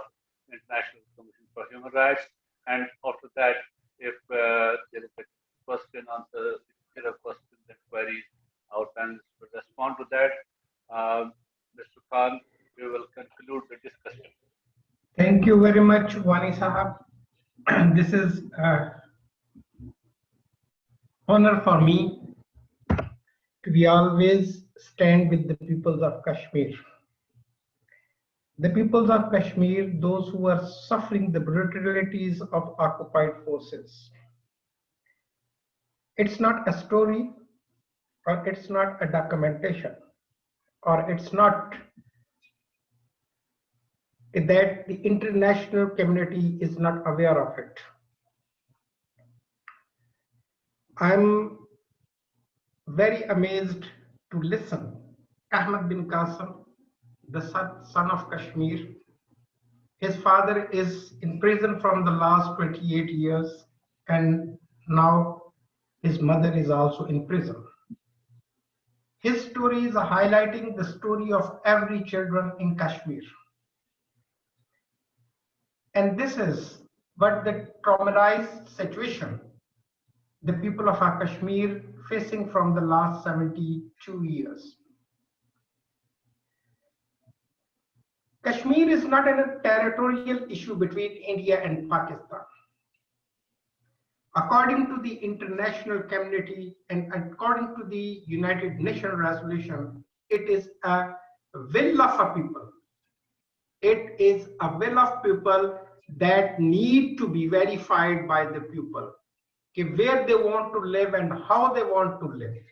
Speaker 1: International Commission for Human Rights. And after that, if there is a question, answer, if there are questions and queries, our panelists will respond to that. Mr. Khan, we will conclude the discussion.
Speaker 10: Thank you very much, Wani Sahab. This is an honor for me to be always stand with the peoples of Kashmir. The peoples of Kashmir, those who are suffering the brutalities of occupied forces. It's not a story, or it's not a documentation, or it's not that the international community is not aware of it. I'm very amazed to listen. Ahmad bin Qasim, the son of Kashmir, his father is in prison from the last 28 years, and now his mother is also in prison. His story is highlighting the story of every children in Kashmir. And this is what the traumatized situation the people of Kashmir facing from the last 72 years. Kashmir is not a territorial issue between India and Pakistan. According to the international community and according to the United Nations resolution, it is a will of a people. It is a will of people that need to be verified by the people, where they want to live and how they want to live.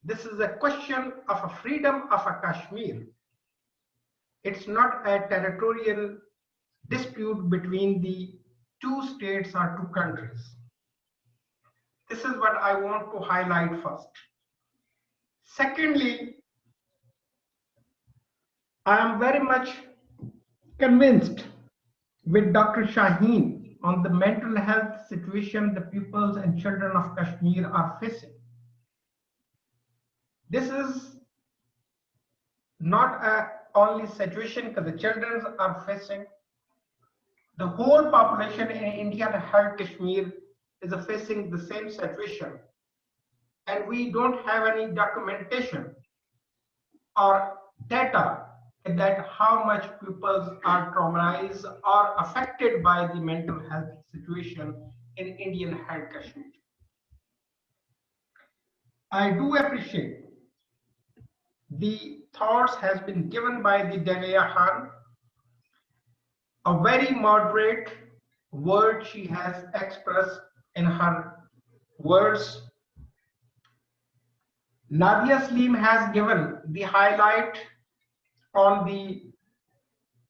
Speaker 10: This is a question of a freedom of a Kashmir. It's not a territorial dispute between the two states or two countries. This is what I want to highlight first. Secondly, I am very much convinced with Dr. Shaheen on the mental health situation the pupils and children of Kashmir are facing. This is not a only situation because the children are facing. The whole population in India and whole Kashmir is facing the same situation. And we don't have any documentation or data that how much pupils are traumatized or affected by the mental health situation in Indian held Kashmir. I do appreciate the thoughts has been given by the Dagaya Khan a very moderate word she has expressed in her words. Nadia Saleem has given the highlight on the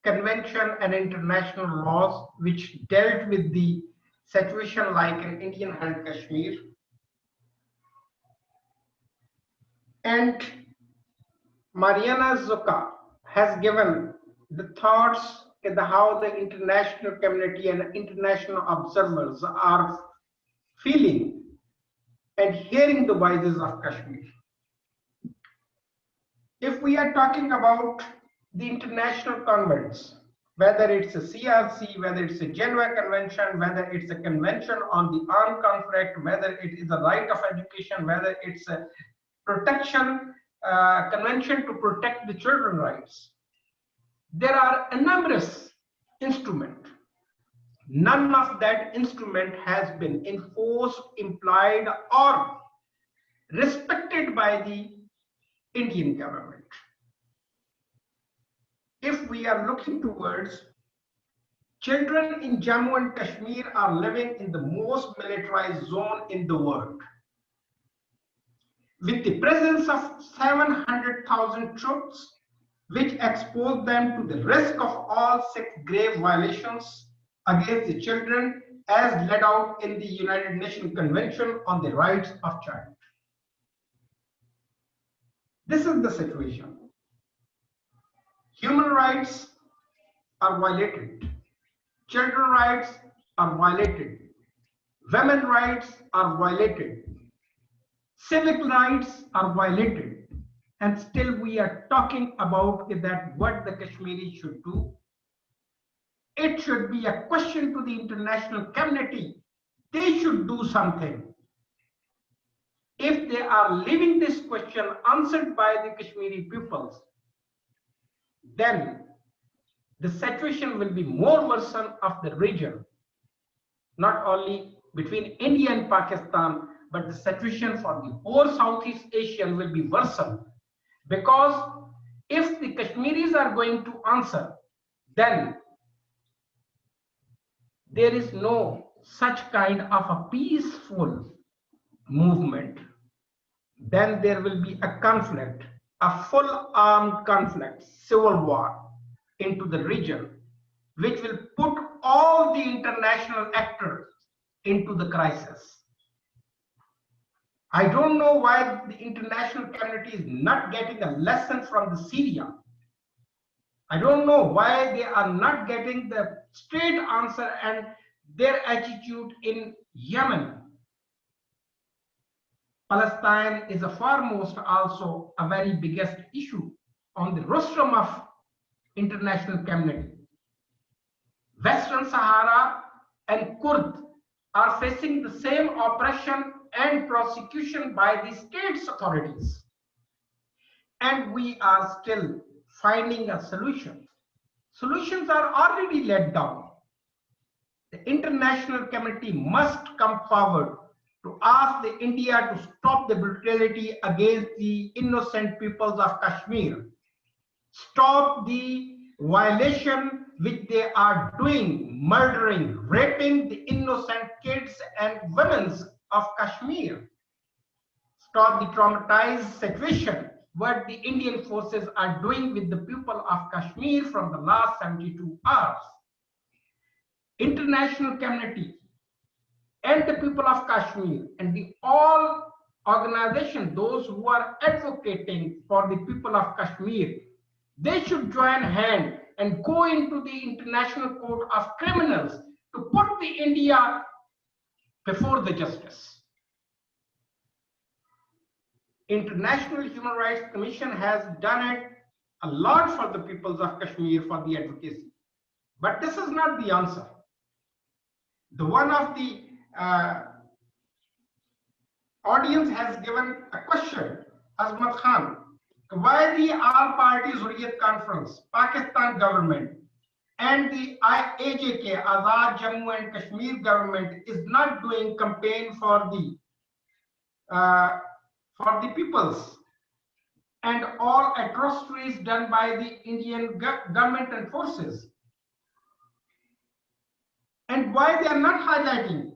Speaker 10: convention and international laws which dealt with the situation like in Indian held Kashmir. And Mariana Zucca has given the thoughts in how the international community and international observers are feeling and hearing the voices of Kashmir. If we are talking about the international conventions, whether it's a CRC, whether it's a Geneva Convention, whether it's a convention on the armed conflict, whether it is a right of education, whether it's a protection convention to protect the children's rights, there are numerous instruments. None of that instrument has been enforced, implied, or respected by the Indian government. If we are looking towards children in Jammu and Kashmir are living in the most militarized zone in the world, with the presence of 700,000 troops, which expose them to the risk of all 6 grave violations against the children as laid out in the United Nations Convention on the Rights of Child. This is the situation. Human rights are violated. Children's rights are violated. Women's rights are violated. Civic rights are violated. And still we are talking about that what the Kashmiris should do. It should be a question to the international community. They should do something. If they are leaving this question answered by the Kashmiri peoples, then the situation will be more worsened of the region, not only between India and Pakistan, but the situation for the whole Southeast Asian will be worsened. Because if the Kashmiris are going to answer, then there is no such kind of a peaceful movement. Then there will be a conflict, a full armed conflict, civil war into the region, which will put all the international actors into the crisis. I don't know why the international community is not getting a lesson from the Syria. I don't know why they are not getting the straight answer and their attitude in Yemen. Palestine is a foremost also a very biggest issue on the rostrum of international community. Western Sahara and Kurd are facing the same oppression and prosecution by the state's authorities. And we are still finding a solution. Solutions are already laid down. The international community must come forward to ask the India to stop the brutality against the innocent peoples of Kashmir. Stop the violation which they are doing, murdering, raping the innocent kids and women of Kashmir. Stop the traumatized situation what the Indian forces are doing with the people of Kashmir from the last 72 hours. International community and the people of Kashmir and the all organizations, those who are advocating for the people of Kashmir, they should join hand and go into the International Court of Criminals to put the India before the justice. International Human Rights Commission has done it a lot for the peoples of Kashmir for the advocacy, but this is not the answer. The one of the audience has given a question, Azmat Khan, why the All Parties Hurriyat Conference, Pakistan government, and the AJK, Azad Jammu and Kashmir government is not doing campaign for the peoples and all atrocities done by the Indian government and forces. And why they are not highlighting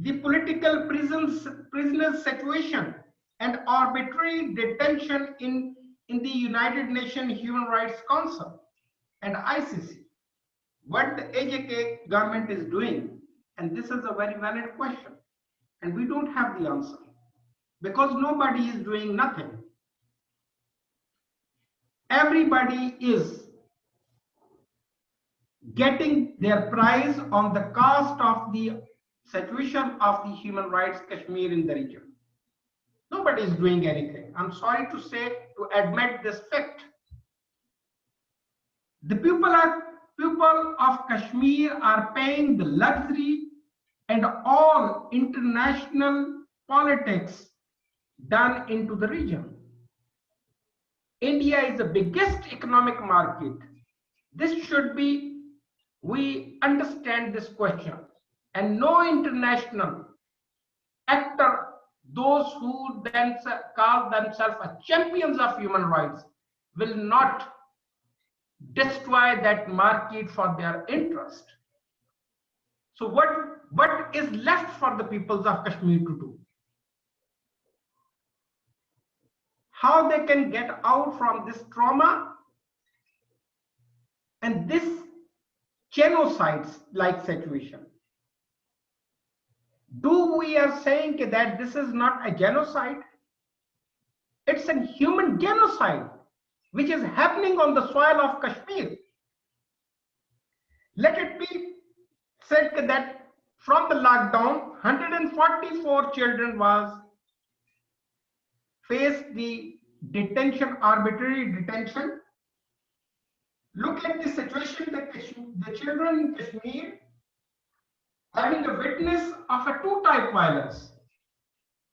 Speaker 10: the political prisoners situation and arbitrary detention in the United Nations Human Rights Council and ICC. What the AJK government is doing, and this is a very valid question, and we don't have the answer because nobody is doing nothing. Everybody is getting their price on the cost of the situation of the human rights Kashmir in the region. Nobody is doing anything. I'm sorry to say, to admit this fact. The people of Kashmir are paying the luxury and all international politics done into the region. India is the biggest economic market. This should be, we understand this question, and no international actor, those who then call themselves champions of human rights, will not destroy that market for their interest. So what is left for the peoples of Kashmir to do? How they can get out from this trauma and this genocide-like situation? Do we are saying that this is not a genocide? It's a human genocide which is happening on the soil of Kashmir. Let it be said that from the lockdown, 144 children faced the detention, arbitrary detention. Look at the situation that the children in Kashmir having a witness of a two-type violence.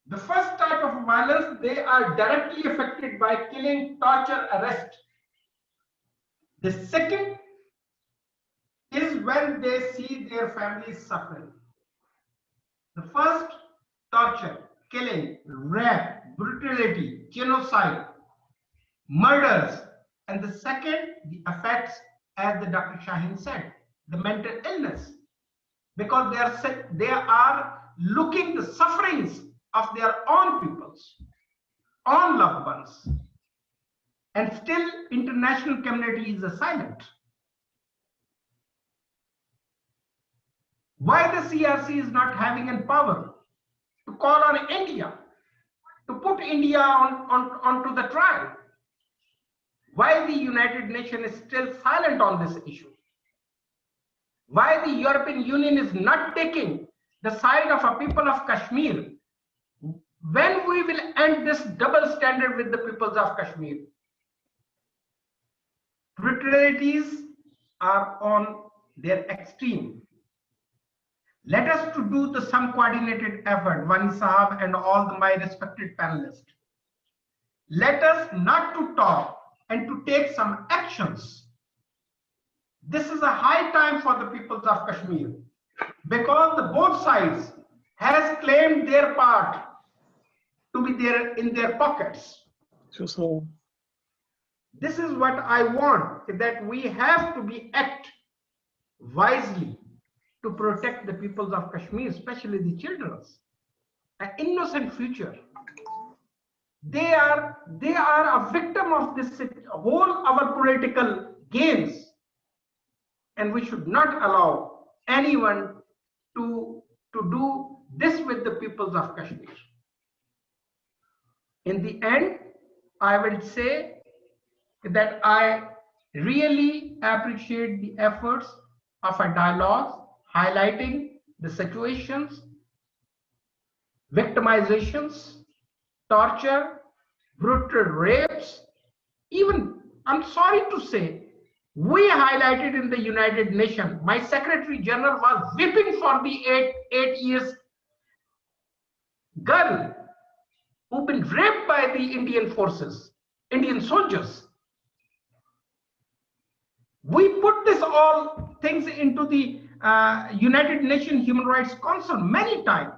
Speaker 10: The first type of violence, they are directly affected by killing, torture, arrest. The second is when they see their families suffering. The first, torture, killing, rape, brutality, genocide, murders. And the second, the effects, as the Dr. Shaheen said, the mental illness. Because they are looking the sufferings of their own peoples, own loved ones, and still international community is silent. Why the CRC is not having a power to call on India, to put India onto the trial? Why the United Nations is still silent on this issue? Why the European Union is not taking the side of a people of Kashmir? When we will end this double standard with the peoples of Kashmir? Brutalities are on their extreme. Let us to do some coordinated effort, Wani Sahab and all my respected panelists. Let us not to talk and to take some actions. This is a high time for the peoples of Kashmir, because the both sides has claimed their part to be there in their pockets. So this is what I want, that we have to be act wisely to protect the peoples of Kashmir, especially the children, an innocent future. They are a victim of this whole our political games, and we should not allow anyone to do this with the peoples of Kashmir. In the end, I will say that I really appreciate the efforts of a dialogue highlighting the situations, victimizations, torture, brutal rapes. Even, I'm sorry to say, we highlighted in the United Nations, my Secretary General was weeping for the eight years girl who've been raped by the Indian forces, Indian soldiers. We put this all things into the United Nations Human Rights Council many times.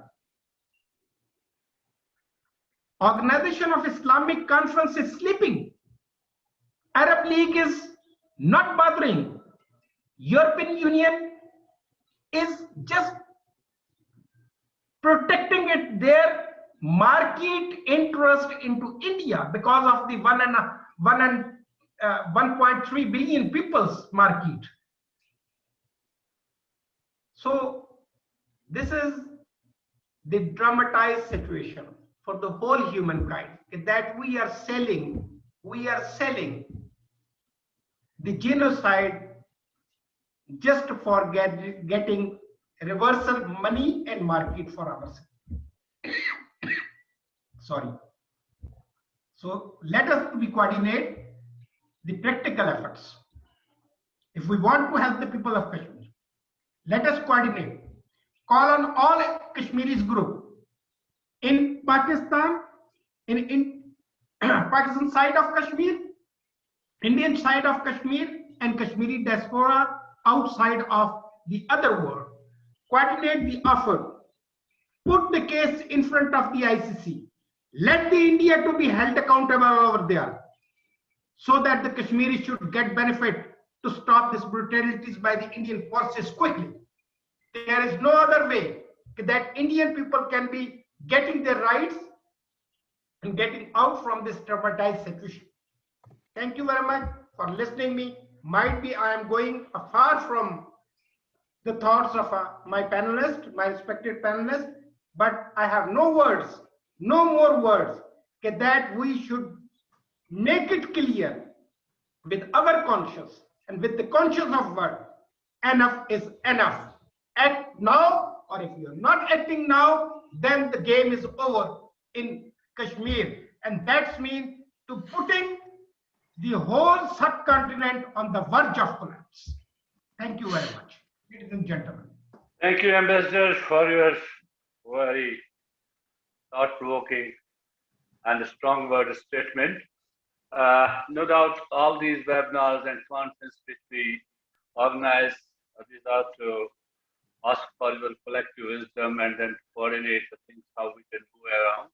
Speaker 10: Organization of Islamic Conference is sleeping. Arab League is not bothering. European Union is just protecting their market interest into India because of the 1.3 billion people's market. So this is the dramatized situation for the whole humankind, that we are selling the genocide just for getting reversal money and market for ourselves. Sorry. So let us coordinate the practical efforts. If we want to help the people of Kashmir, let us coordinate. Call on all Kashmiris group in Pakistan, in Pakistan side of Kashmir, Indian side of Kashmir, and Kashmiri diaspora outside of the other world. Coordinate the effort. Put the case in front of the ICC. Let the India to be held accountable over there, so that the Kashmiris should get benefit to stop these brutalities by the Indian forces quickly. There is no other way that Indian people can be getting their rights and getting out from this traumatized situation. Thank you very much for listening me. Might be I am going far from the thoughts of my panelists, my respected panelists, but I have no words, no more words, that we should make it clear with our conscience and with the conscience of world, enough is enough. Act now, or if you're not acting now, then the game is over in Kashmir. And that's mean to putting the whole subcontinent on the verge of collapse. Thank you very much, ladies and gentlemen.
Speaker 1: Thank you, Ambassador, for your very thought-provoking and strong word statement. No doubt all these webinars and conferences which we organize, these are to ask for your collective wisdom and then coordinate the things how we can move around.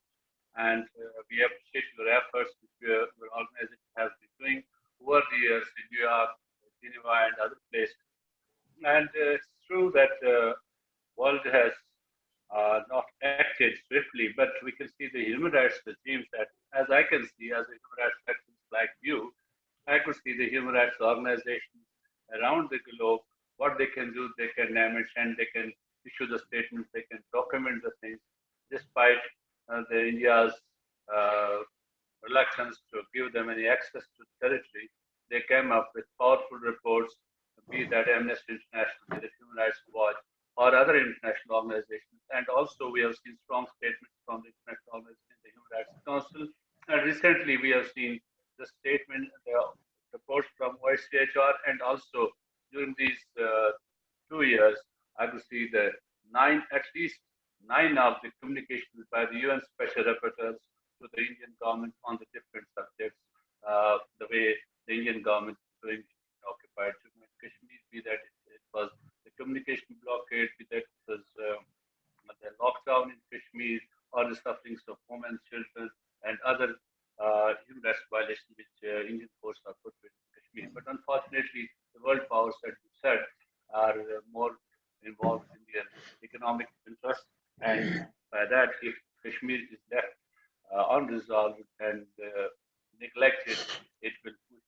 Speaker 1: And we appreciate your efforts which your organization has been doing over the years in New York, Geneva, and other places. And it's true that the world has not acted swiftly, but we can see the human rights regimes that, as I can see, as a human rights activist like you, I could see the human rights organizations around the globe, what they can do, they can name it, and they can issue the statements, they can document the things, despite the India's reluctance to give them any access to territory. They came up with powerful reports, be that Amnesty International, be that Human Rights Watch, or other international organizations. And also we have seen strong statements from the international organizations, the Human Rights Council. And recently we have seen the statement, the reports from OHCHR, and also during these 2 years, I could see the at least nine of the communications by the UN Special Rapporteurs to the Indian government on the different subjects, the way the Indian government is doing occupied Kashmir, be that it was the communication blockade, be that it was the lockdown in Kashmir, or the sufferings of women, children, and other human rights violations which Indian forces are put in Kashmir. But unfortunately, the world powers, as you said, are more involved in their economic interests, and by that, if Kashmir is left unresolved and neglected, it will push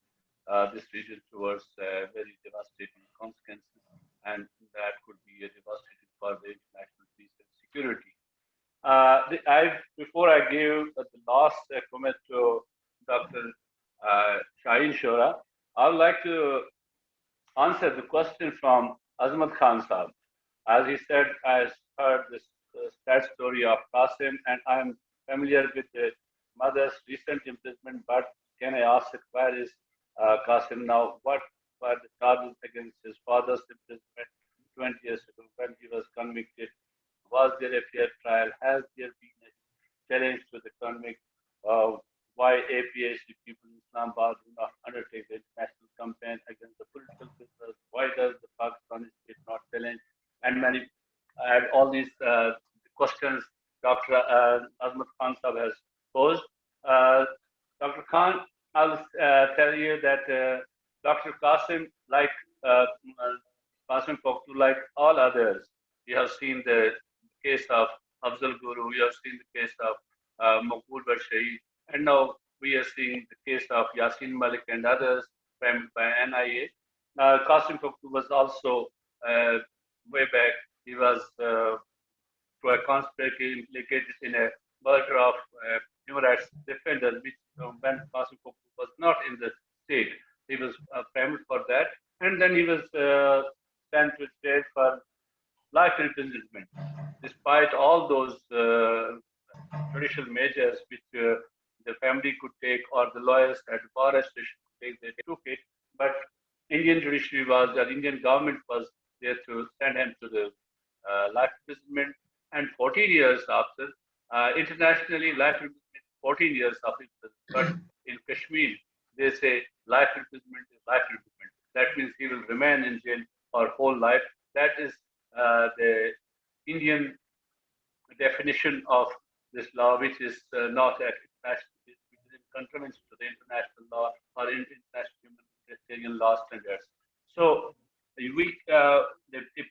Speaker 1: this region towards very devastating consequences, and that could be devastating for the international peace and security. Before I give the last comment to Dr. Shaheen Shora, I would like to answer the question from Azmat Khan Saab. As he said, I heard this sad story of Qasim, and I am familiar with the mother's recent imprisonment, but can I ask where is Qasim now? What were the charges against his father's imprisonment 20 years ago when he was convicted? Was there a fair trial? Has there been a challenge to the convict? Why APAC people in Islamabad do not undertake the international campaign against the political prisoners? Why does the Pakistani state not challenge? And many, all these questions Dr. Azmat Khan Sahab has posed. Dr. Khan, I'll tell you that Dr. Qasim, like Qasim Pokhtu, like all all others. We have seen the case of Afzal Guru, we have seen the case of Maqbul Shaheed, and now we are seeing the case of Yasin Malik and others framed by NIA. Qasim Faktu was also way back. He was to a conspiracy implicated in a murder of human rights defenders, which when Qasim Faktu was not in the state, he was framed for that, and then he was sent to jail for life imprisonment, despite all those judicial measures which the family could take or the lawyers at the bar association could take. They took it, but Indian judiciary was, the Indian government was there to send him to the life imprisonment, and 14 years after, internationally life imprisonment, 14 years after, but in Kashmir, they say life imprisonment is life imprisonment. That means he will remain in jail for whole life. That is the Indian definition of this law, which is not at international, which is in contravention to the international law or international humanitarian law standards. So the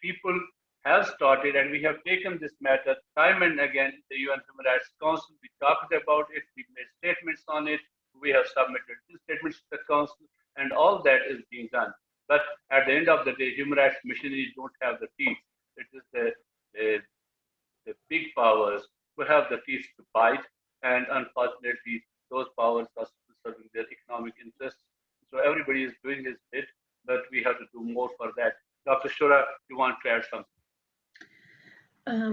Speaker 1: people have started, and we have taken this matter time and again. The UN Human Rights Council, we talked about it, we made statements on it, we have submitted statements to the council, and all that is being done. But at the end of the day, human rights machinery don't have the teeth. It is the big powers who have the teeth to bite, and unfortunately, those powers are serving their economic interests. So everybody is doing his bit, but we have to do more for that. Dr. Shura, you want to add something?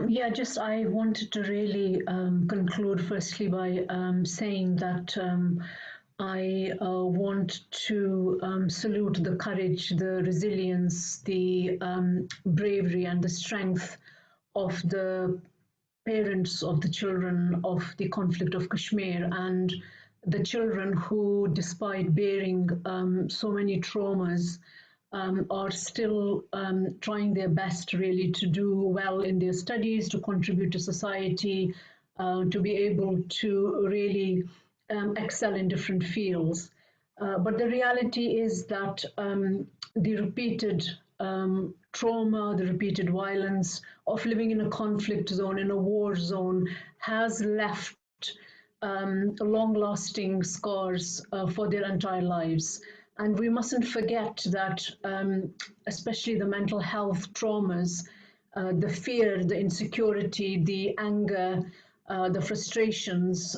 Speaker 5: Yeah, just I wanted to really conclude firstly by saying that I want to salute the courage, the resilience, the bravery and the strength of the parents of the children of the conflict of Kashmir, and the children who, despite bearing so many traumas, are still trying their best really to do well in their studies, to contribute to society, to be able to really excel in different fields. But the reality is that the repeated trauma, the repeated violence of living in a conflict zone, in a war zone, has left long-lasting scars for their entire lives. And we mustn't forget that, especially the mental health traumas, the fear, the insecurity, the anger, the frustrations,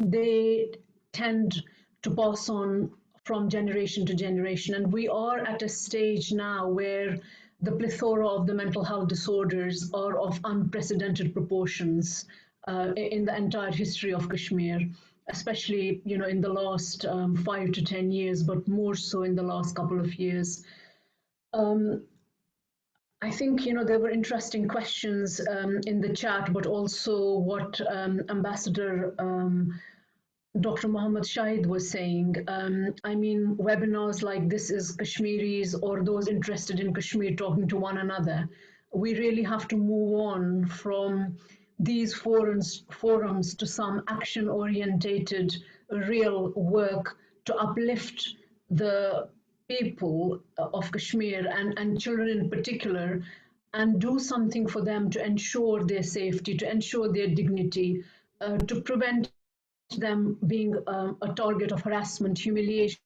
Speaker 5: they tend to pass on from generation to generation. And we are at a stage now where the plethora of the mental health disorders are of unprecedented proportions in the entire history of Kashmir, especially in the last 5 to 10 years, but more so in the last couple of years. I think there were interesting questions in the chat, but also what Ambassador Dr. Mohammed Shahid was saying. I mean, webinars like this is Kashmiris or those interested in Kashmir talking to one another. We really have to move on from these forums to some action-orientated, real work to uplift the people of Kashmir and children in particular, and do something for them to ensure their safety, to ensure their dignity, to prevent them being a target of harassment, humiliation,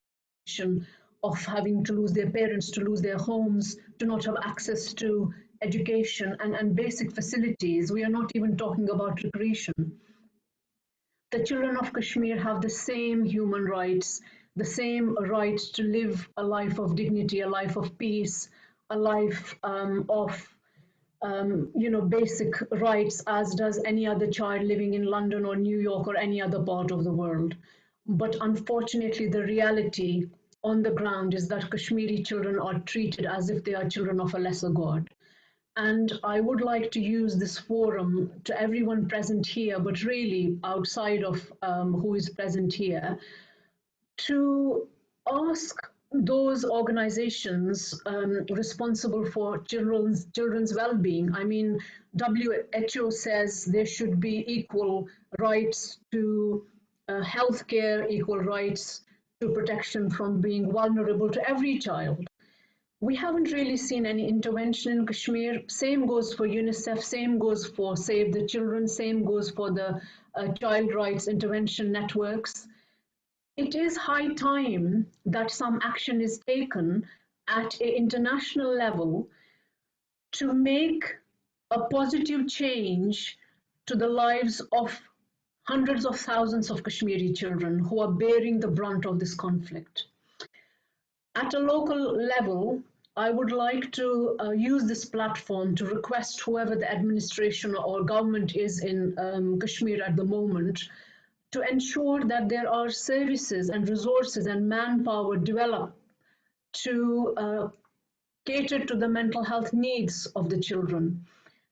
Speaker 5: of having to lose their parents, to lose their homes, to not have access to education and basic facilities. We are not even talking about recreation. The children of Kashmir have the same human rights, the same right to live a life of dignity, a life of peace, a life of basic rights as does any other child living in London or New York or any other part of the world. But unfortunately, the reality on the ground is that Kashmiri children are treated as if they are children of a lesser god. And I would like to use this forum to everyone present here, but really outside of who is present here, to ask those organizations responsible for children's well-being. I mean, WHO says there should be equal rights to healthcare, equal rights to protection from being vulnerable to every child. we haven't really seen any intervention in Kashmir. Same goes for UNICEF, same goes for Save the Children, same goes for the child rights intervention networks. It is high time that some action is taken at an international level to make a positive change to the lives of hundreds of thousands of Kashmiri children who are bearing the brunt of this conflict. At a local level, I would like to use this platform to request whoever the administration or government is in Kashmir at the moment to ensure that there are services and resources and manpower developed to cater to the mental health needs of the children,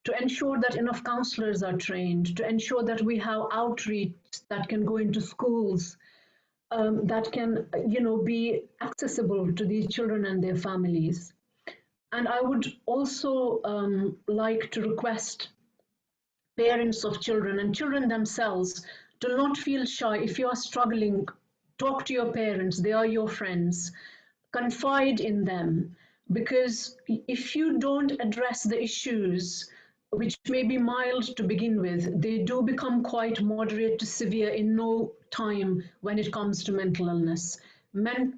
Speaker 5: to ensure that enough counselors are trained, to ensure that we have outreach that can go into schools, that can, be accessible to these children and their families. And I would also like to request parents of children and children themselves to not feel shy. If you are struggling, talk to your parents, they are your friends, confide in them, because if you don't address the issues, which may be mild to begin with, they do become quite moderate to severe in no time when it comes to mental illness.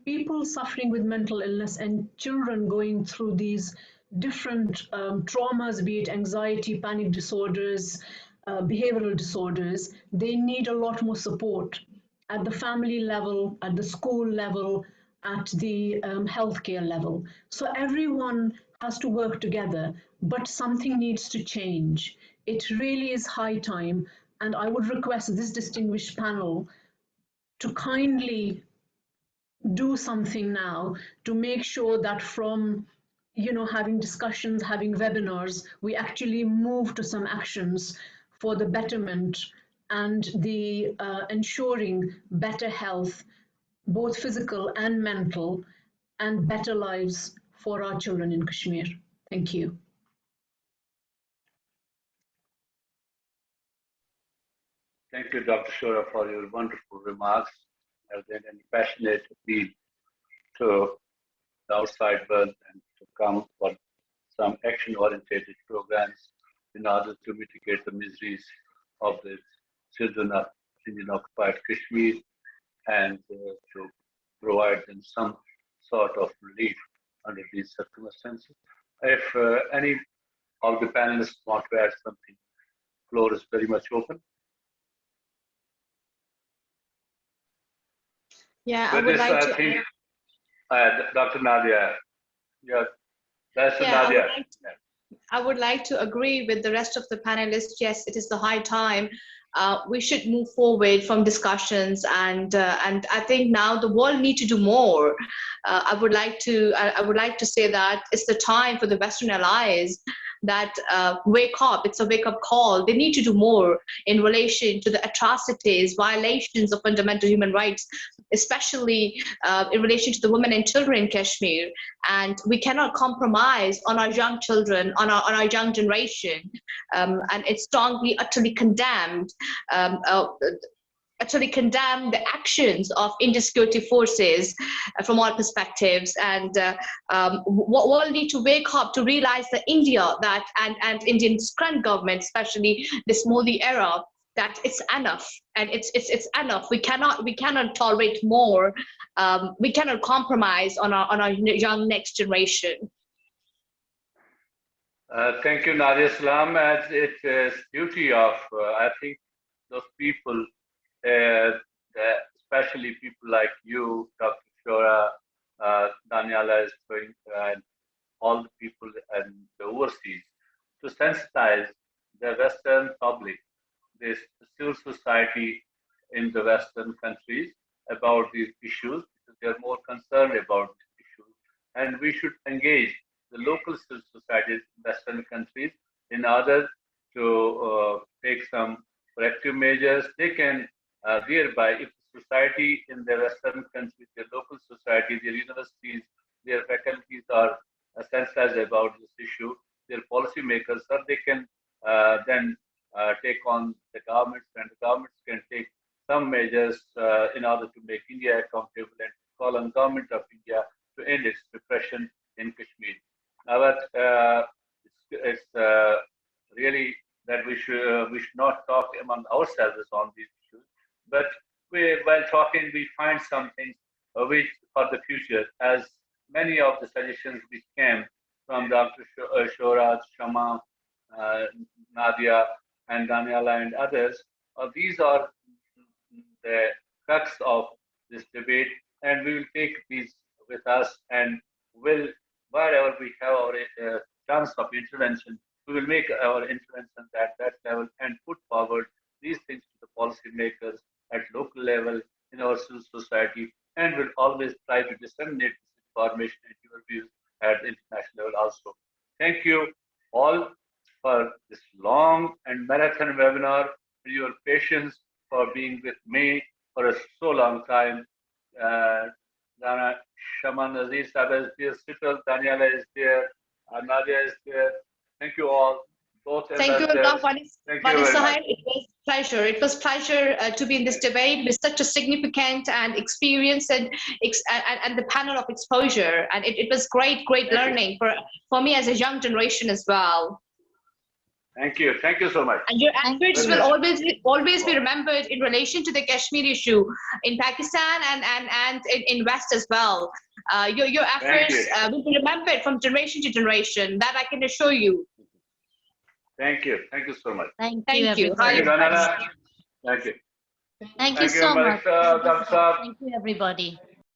Speaker 5: People suffering with mental illness and children going through these different traumas, be it anxiety, panic disorders, behavioral disorders, they need a lot more support at the family level, at the school level, at the healthcare level. So everyone has to work together, but something needs to change. It really is high time, and I would request this distinguished panel to kindly do something now to make sure that from having discussions, having webinars, we actually move to some actions for the betterment and the ensuring better health, both physical and mental, and better lives for our children in Kashmir. Thank you.
Speaker 1: Thank you, Dr. Shura, for your wonderful remarks and passionate appeal to the outside world and to come for some action-oriented programs in order to mitigate the miseries of the children of Indian-occupied Kashmir and to provide them some sort of relief under these circumstances. If any of the panelists want to add something, the floor is very much open.
Speaker 7: Yeah,
Speaker 1: I think Dr. Nadia, yeah, that's Nadia.
Speaker 7: I would like to agree with the rest of the panelists. Yes, it is the high time. We should move forward from discussions, and I think now the world needs to do more. I would like to say that it's the time for the Western allies that wake up. It's a wake-up call. They need to do more in relation to the atrocities, violations of fundamental human rights, especially in relation to the women and children in Kashmir. And we cannot compromise on our young children, on our young generation. And it's strongly, utterly condemned. Actually condemn the actions of Indian security forces from all perspectives, and we'll need to wake up to realize that India, that and Indian current government, especially this Modi era, that it's enough, and it's enough. We cannot tolerate more. We cannot compromise on our young next generation.
Speaker 1: Thank you, Nadia Salam. As it is duty of, I think, those people, especially people like you, Dr. Shora, Daniela is doing, and all the people and the overseas, to sensitize the Western public, this civil society in the Western countries about these issues, because they're more concerned about these issues. And we should engage the local civil societies in Western countries in order to take some corrective measures. They can thereby, if the society in the Western countries, their local society, their universities, their faculties are sensitized about this issue, their policymakers, so they can then take on the governments, and the governments can take some measures in order to make India accountable and call on government of India to end its repression in Kashmir. But it's really that we should not talk among ourselves on these issues. But while talking, we find some things which for the future, as many of the suggestions which came from Dr. Shoraj, Shama, Nadia, and Daniela and others. These are the crux of this debate, and we will take these with us and will, wherever we have our chance of intervention, we will make our interventions at that level and put forward these things to the policymakers at local level in our civil society, and will always try to disseminate this information and your views at the international level also. Thank you all for this long and marathon webinar, for your patience, for being with me for a so long time. Dana Shaman Aziz Sahib is there, Sital, Daniela is there, Nadia is there. Thank you all. Both
Speaker 7: Thank you, Allah.
Speaker 1: Thank you very much.
Speaker 7: It was pleasure. It was pleasure to be in this debate with such a significant and experienced and the panel of exposure. And it was great learning for me as a young generation as well.
Speaker 1: Thank you. Thank you so much.
Speaker 7: And your efforts will always be remembered in relation to the Kashmir issue in Pakistan and in West as well. Your efforts will be remembered from generation to generation. That I can assure you.
Speaker 1: Thank you. Thank you so much.
Speaker 4: Thank
Speaker 1: Thank
Speaker 4: you,
Speaker 1: you,
Speaker 4: everybody.
Speaker 1: Thank you.
Speaker 4: Thank you so much. Thank you, everybody.